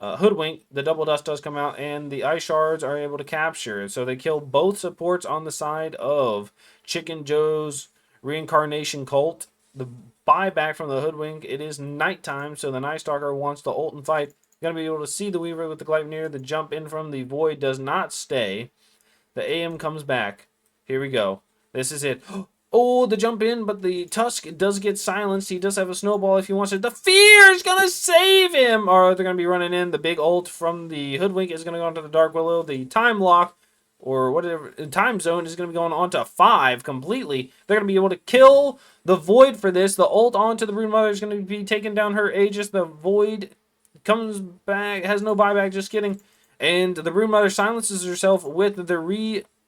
Hoodwink. The Double Dust does come out, and the Ice Shards are able to capture. So they kill both supports on the side of Chicken Joe's Reincarnation Cult. The buyback from the Hoodwink, it is nighttime, so the Night Stalker wants to ult and fight. Going to be able to see the Weaver with the Gleipnir. The jump in from the Void does not stay. The AM comes back. Here we go. This is it. Oh, the jump in, but the Tusk does get silenced. He does have a snowball if he wants it. The Fear is going to save him. Or they're going to be running in. The big ult from the Hoodwink is going to go into the Dark Willow. The Time Lock, or whatever, Time Zone is going to be going on to 5 completely. They're going to be able to kill the Void for this. The ult onto the Broodmother is going to be taking down her Aegis. The Void comes back, has no buyback, just kidding. And the Broodmother silences herself with the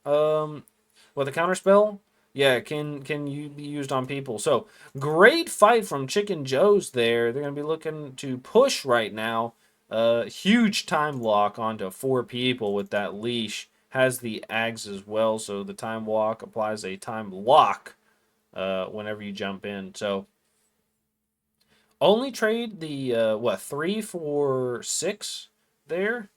the counter spell. Yeah, can you be used on people? So great fight from Chicken Joe's there. They're gonna be looking to push right now. Huge time lock onto 4 people with that leash. Has the Ags as well, so the time walk applies a time lock whenever you jump in. So only trade the 3 for 6 there.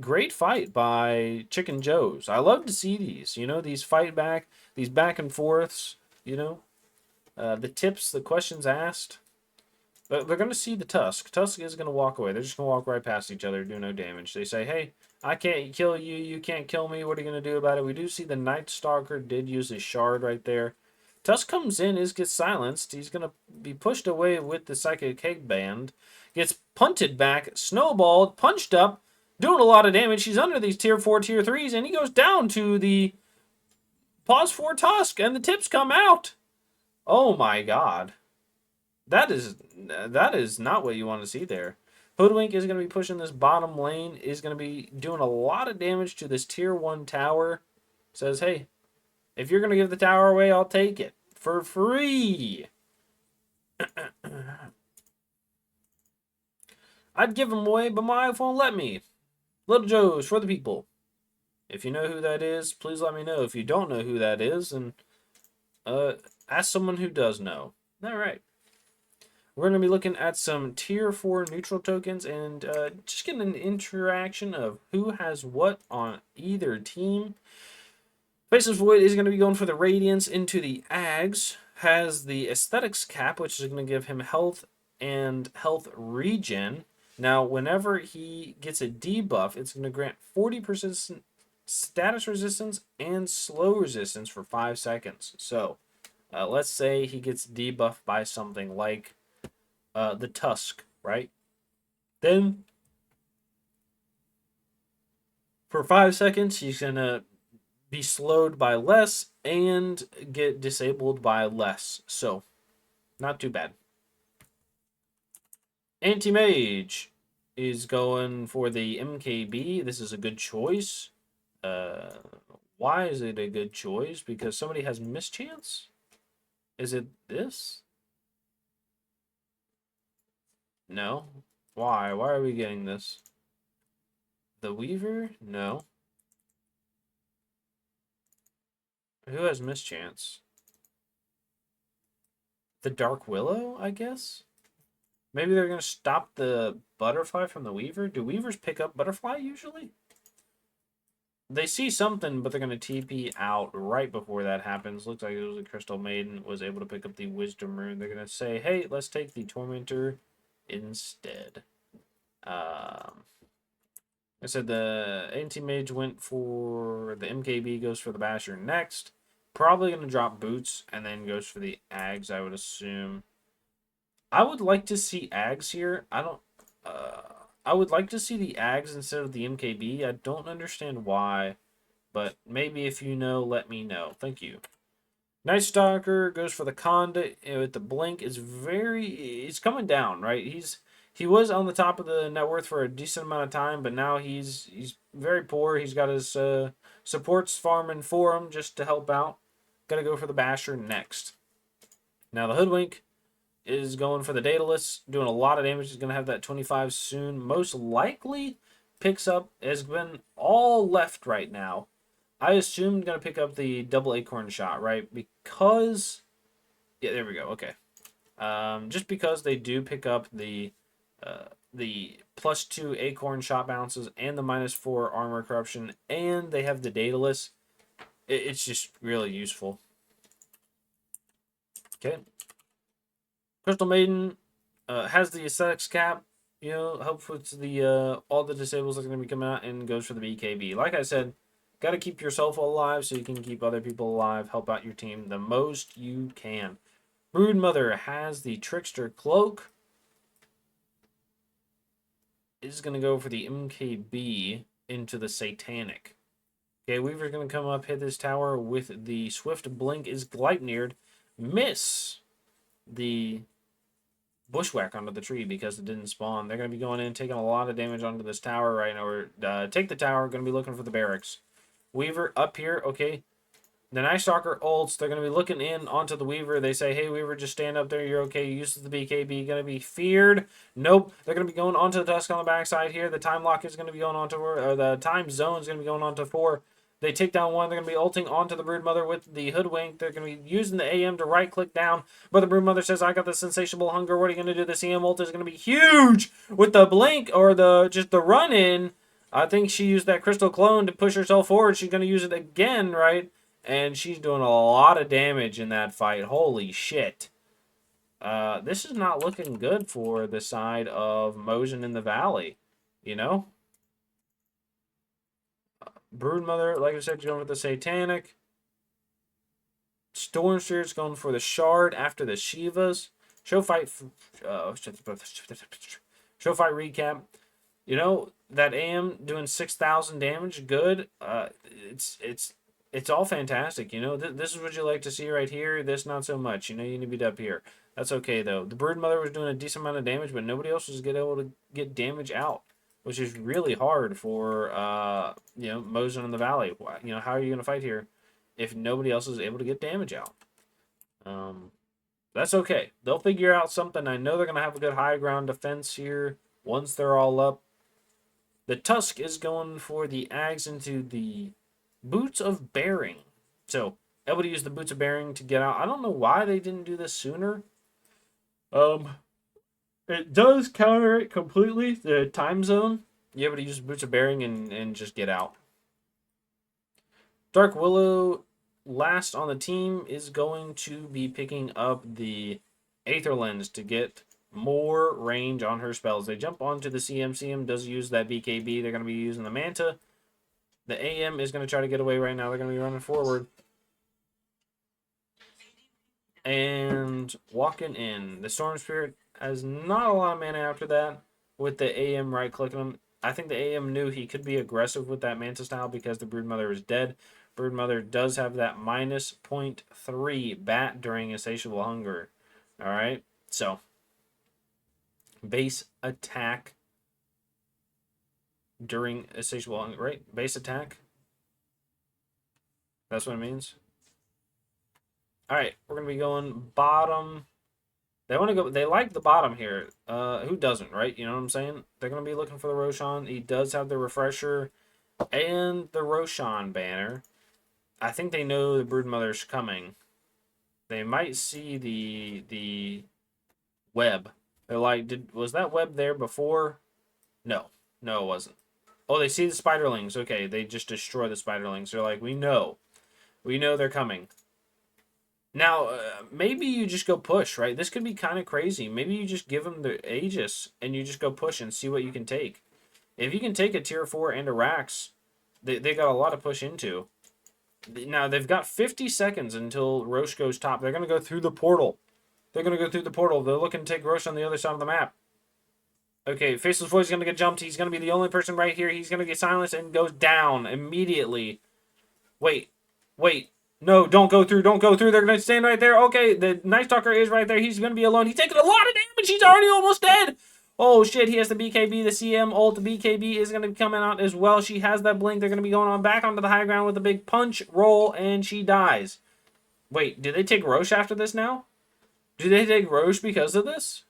Great fight by Chicken Joe's. I love to see these, these fight back, these back and forths, the tips, the questions asked. But they're going to see the Tusk. Tusk is going to walk away. They're just going to walk right past each other, do no damage. They say, hey, I can't kill you. You can't kill me. What are you going to do about it? We do see the Night Stalker did use his shard right there. Tusk comes in, gets silenced. He's going to be pushed away with the Psychic Cake Band. Gets punted back, snowballed, punched up, doing a lot of damage. He's under these tier 4, tier 3s, and he goes down to the pause 4 Tusk, and the tips come out. Oh my god. That is not what you want to see there. Hoodwink is going to be pushing this bottom lane, is going to be doing a lot of damage to this tier 1 tower. Says, hey, if you're going to give the tower away, I'll take it for free. I'd give them away, but my iPhone won't let me. Little Joe's for the people. If you know who that is, please let me know. If you don't know who that is, and ask someone who does know. All right. We're going to be looking at some tier 4 neutral tokens and just getting an interaction of who has what on either team. Faceless Void is going to be going for the Radiance into the Ags. has the aesthetics cap, which is going to give him health and health regen. Now, whenever he gets a debuff, it's going to grant 40% status resistance and slow resistance for 5 seconds. So, let's say he gets debuffed by something like the Tusk, right? Then, for 5 seconds, he's going to be slowed by less and get disabled by less. So, not too bad. Anti-Mage is going for the MKB. This is a good choice. Uh, why is it a good choice? Because somebody has mischance? Is it this? No. Why? Why are we getting this? The Weaver? No. Who has mischance? The Dark Willow, I guess? Maybe they're going to stop the Butterfly from the Weaver? Do Weavers pick up Butterfly usually? They see something, but they're going to TP out right before that happens. Looks like it was a Crystal Maiden was able to pick up the Wisdom Rune. They're going to say, hey, let's take the Tormentor instead. I said the Anti-Mage went for the MKB, goes for the Basher next. Probably going to drop Boots and then goes for the Ags, I would assume. I would like to see Ags here. I would like to see the Ags instead of the MKB. I don't understand why, but maybe if you know, let me know. Thank you. Night Stalker goes for the Conduit with the blink. He's coming down, right? He was on the top of the net worth for a decent amount of time, but now he's very poor. He's got his supports farming for him just to help out. Got to go for the Basher next. Now the Hoodwink is going for the Daedalus, doing a lot of damage. He's going to have that 25 soon. Most likely picks up, has been all left right now. I assume going to pick up the double acorn shot, right? Because, yeah, there we go. Okay. Just because they do pick up the +2 acorn shot bounces and the -4 armor corruption, and they have the Daedalus, it's just really useful. Okay. Crystal Maiden has the aesthetics cap. You know, helps with the all the disables that are going to be coming out and goes for the BKB. Like I said, got to keep yourself alive so you can keep other people alive. Help out your team the most you can. Broodmother has the Trickster Cloak. Is going to go for the MKB into the Satanic. Okay, Weaver's going to come up, hit this tower with the Swift Blink is Gleipnir. Miss the Bushwhack onto the tree because it didn't spawn. They're going to be going in, taking a lot of damage onto this tower right now. Or take the tower, going to be looking for the barracks. Weaver up here, okay. The Night Stalker ults, they're going to be looking in onto the Weaver. They say, hey, Weaver, just stand up there. You're okay. You use the BKB. Going to be feared. Nope. They're going to be going onto the Tusk on the backside here. The Time Lock is going to be going onto, or the Time Zone is going to be going onto 4. They take down 1. They're going to be ulting onto the Broodmother with the Hoodwink. They're going to be using the AM to right-click down. But the Broodmother says, I got the Sensational Hunger. What are you going to do? The CM ult is going to be huge with the blink or just the run-in. I think she used that Crystal Clone to push herself forward. She's going to use it again, right? And she's doing a lot of damage in that fight. Holy shit. This is not looking good for the side of Mosin in the Valley. You know? Broodmother, like I said, going with the Satanic. Stormstreet's going for the Shard after the Shivas. Show fight recap. You know, that AM doing 6,000 damage, good. It's all fantastic. You know, this is what you like to see right here. This not so much. You know, you need to be up here. That's okay though. The Broodmother was doing a decent amount of damage, but nobody else was able to get damage out, which is really hard for you know, Mosin in the Valley. You know, how are you going to fight here if nobody else is able to get damage out? That's okay. They'll figure out something. I know they're going to have a good high ground defense here once they're all up. The Tusk is going for the Ags into the Boots of Bearing. So, able to use the Boots of Bearing to get out. I don't know why they didn't do this sooner. It does counter it completely, the time zone. You're able to use Boots of Bearing and just get out. Dark Willow last on the team is going to be picking up the Aether Lens to get more range on her spells. They jump onto the CM. CM does use that BKB. They're going to be using the Manta. The AM is going to try to get away right now. They're going to be running forward. And walking in. The Storm Spirit has not a lot of mana after that with the AM right-clicking him. I think the AM knew he could be aggressive with that Manta style because the Broodmother is dead. Broodmother does have that minus 0.3 bat during Insatiable Hunger. Alright, so base attack during Insatiable Hunger, right? Base attack. That's what it means. Alright, we're going to be going bottom. They want to go. They like the bottom here. Who doesn't, right? You know what I'm saying? They're going to be looking for the Roshan. He does have the refresher and the Roshan banner. I think they know the Broodmother's coming. They might see the web. They're like, was that web there before? No, no, it wasn't. Oh, they see the spiderlings. Okay, they just destroy the spiderlings. They're like, we know they're coming. Now, maybe you just go push, right? This could be kind of crazy. Maybe you just give them the Aegis and you just go push and see what you can take. If you can take a tier 4 and a Rax, they got a lot to push into. Now, they've got 50 seconds until Roche goes top. They're going to go through the portal. They're going to go through the portal. They're looking to take Roche on the other side of the map. Okay, Faceless Voice is going to get jumped. He's going to be the only person right here. He's going to get silenced and goes down immediately. Wait. No, don't go through. Don't go through. They're going to stand right there. Okay, the Night Stalker is right there. He's going to be alone. He's taking a lot of damage. He's already almost dead. Oh, shit. He has the BKB. The CM ult. The BKB is going to be coming out as well. She has that blink. They're going to be going on back onto the high ground with a big punch, roll, and she dies. Wait, did they take Roche after this now? Do they take Roche because of this?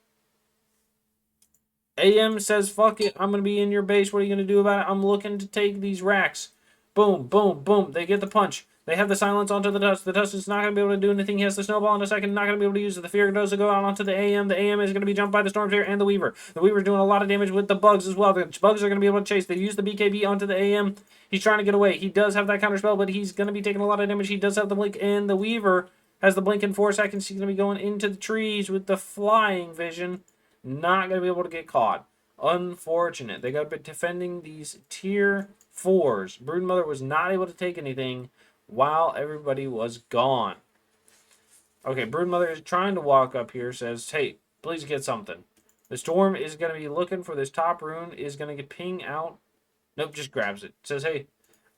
AM says, fuck it. I'm going to be in your base. What are you going to do about it? I'm looking to take these racks. Boom, boom, boom. They get the punch. They have the silence onto the Tusk. The Tusk is not going to be able to do anything. He has the snowball in a second. Not going to be able to use it. The Fear does go out onto the AM. The AM is going to be jumped by the Storm Spirit and the Weaver. The Weaver's doing a lot of damage with the Bugs as well. The Bugs are going to be able to chase. They use the BKB onto the AM. He's trying to get away. He does have that counter spell, but he's going to be taking a lot of damage. He does have the blink, and the Weaver has the blink in 4 seconds. He's going to be going into the trees with the flying vision. Not going to be able to get caught. Unfortunate. They got to be defending these tier 4s. Broodmother was not able to take anything while everybody was gone. Okay, Broodmother is trying to walk up here. Says, hey, please get something. The Storm is going to be looking for this top rune. Is going to get ping out. Nope, just grabs it. Says, hey,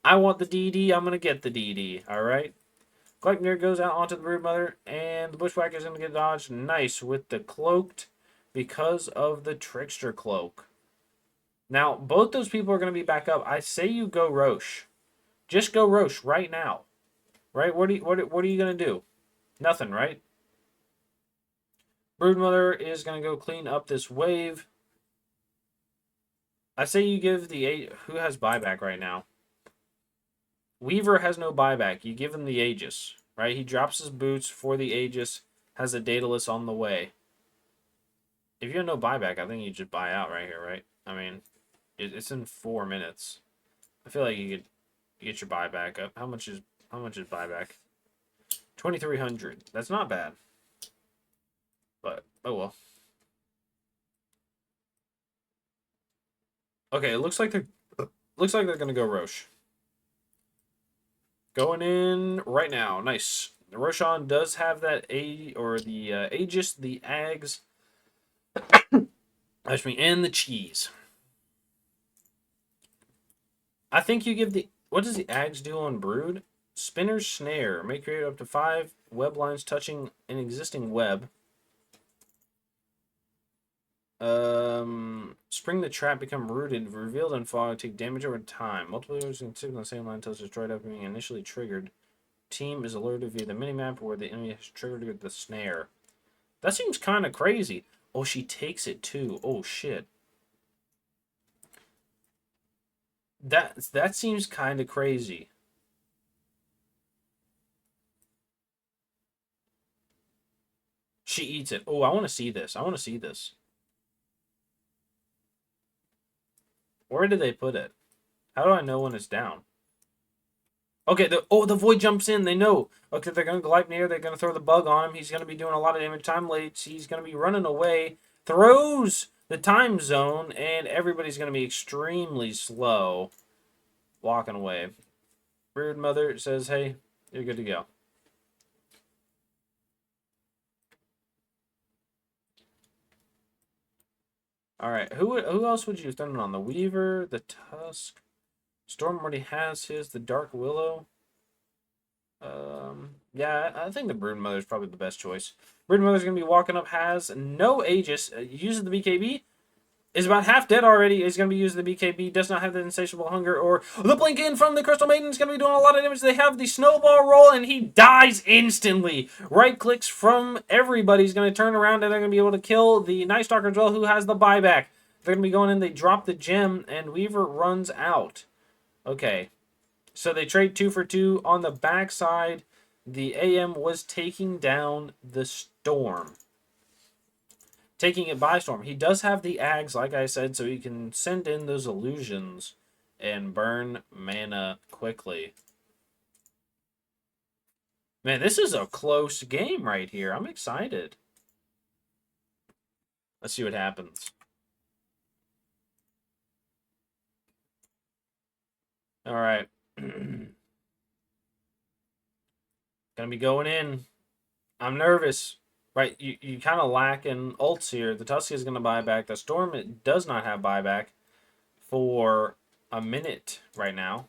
I want the DD. I'm going to get the DD. All right. Gleipnir goes out onto the Broodmother. And the Bushwhacker is going to get dodged. Nice with the cloaked because of the Trickster cloak. Now, both those people are going to be back up. I say you go Roche. Just go Roche right now. Right? What are you going to do? Nothing, right? Broodmother is going to go clean up this wave. I say you give the... Who has buyback right now? Weaver has no buyback. You give him the Aegis. Right? He drops his boots for the Aegis. Has a Daedalus on the way. If you have no buyback, I think you just buy out right here, right? I mean, it's in 4 minutes. I feel like you could get your buyback up. How much is buyback? 2,300. That's not bad. But oh well. Okay, it looks like they're gonna go Roche. Going in right now. Nice. The Roshan does have that Aegis, the Ags. And the cheese. I think you give the... What does the Ags do on Brood? Spinner's Snare. May create up to 5 web lines touching an existing web. Spring the trap, become rooted, revealed in fog, take damage over time. Multiple players can stick on the same line until it's destroyed after being initially triggered. Team is alerted via the minimap where the enemy has triggered the snare. That seems kind of crazy. Oh, she takes it too. Oh, shit. That seems kind of crazy. She eats it. Oh, I want to see this. I want to see this. Where did they put it? How do I know when it's down? Okay, the Void jumps in. They know. Okay, they're going to Gleipnir. They're going to throw the bug on him. He's going to be doing a lot of damage. Time late. He's going to be running away. Throws the time zone, and everybody's going to be extremely slow walking away. Brood Mother says, hey, you're good to go. All right, who else would you have done it on? The Weaver, the Tusk. Storm already has his. The Dark Willow. Yeah, I think the Broodmother is probably the best choice. Broodmother's going to be walking up, has no Aegis, uses the BKB, is about half dead already, is going to be using the BKB, does not have the Insatiable Hunger, or the Blink In from the Crystal Maiden is going to be doing a lot of damage. They have the Snowball roll, and he dies instantly. Right clicks from everybody's going to turn around, and they're going to be able to kill the Night Stalker as well, who has the buyback. They're going to be going in, they drop the gem, and Weaver runs out. Okay. So they trade 2 for 2. On the backside, the AM was taking down the Storm. Taking it by storm. He does have the Ags, like I said, so he can send in those illusions and burn mana quickly. Man, this is a close game right here. I'm excited. Let's see what happens. All right. Gonna be going in. I'm nervous. Right, you kind of lack in ults here. The Tusk is going to buy back. The Storm it does not have buyback for a minute right now.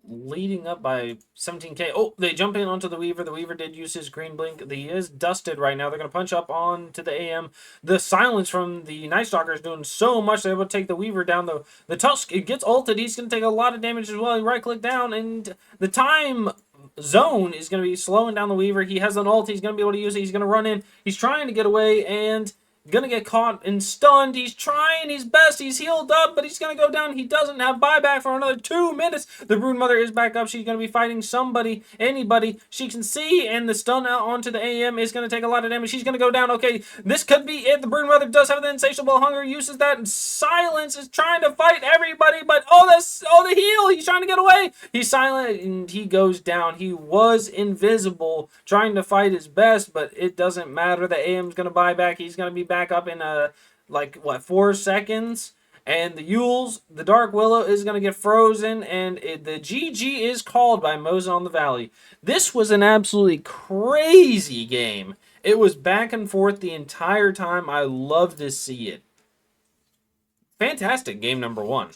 Leading up by 17k. Oh, they jump in onto the Weaver. The Weaver did use his green blink. He is dusted right now. They're going to punch up on to the AM. The silence from the Night Stalker is doing so much they're able to take the Weaver down. The Tusk, it gets ulted. He's going to take a lot of damage as well. He right-click down, and the time zone is going to be slowing down the Weaver. He has an ult. He's going to be able to use it. He's going to run in. He's trying to get away, and gonna get caught and stunned. He's trying his best. He's healed up, but he's gonna go down. He doesn't have buyback for another 2 minutes. The Broodmother is back up. She's gonna be fighting somebody, anybody she can see, and the stun out onto the AM is gonna take a lot of damage. She's gonna go down. Okay, this could be it. The Broodmother does have the Insatiable Hunger, uses that, and Silence is trying to fight everybody, but the heal. He's trying to get away. He's silent and he goes down. He was invisible, trying to fight his best, but it doesn't matter. The AM's gonna buy back. He's gonna be back up in 4 seconds, and the Yules, the Dark Willow is going to get frozen, and the GG is called by Mosin on the Valley. This was an absolutely crazy game. It was back and forth the entire time. I love to see it. Fantastic game number 1.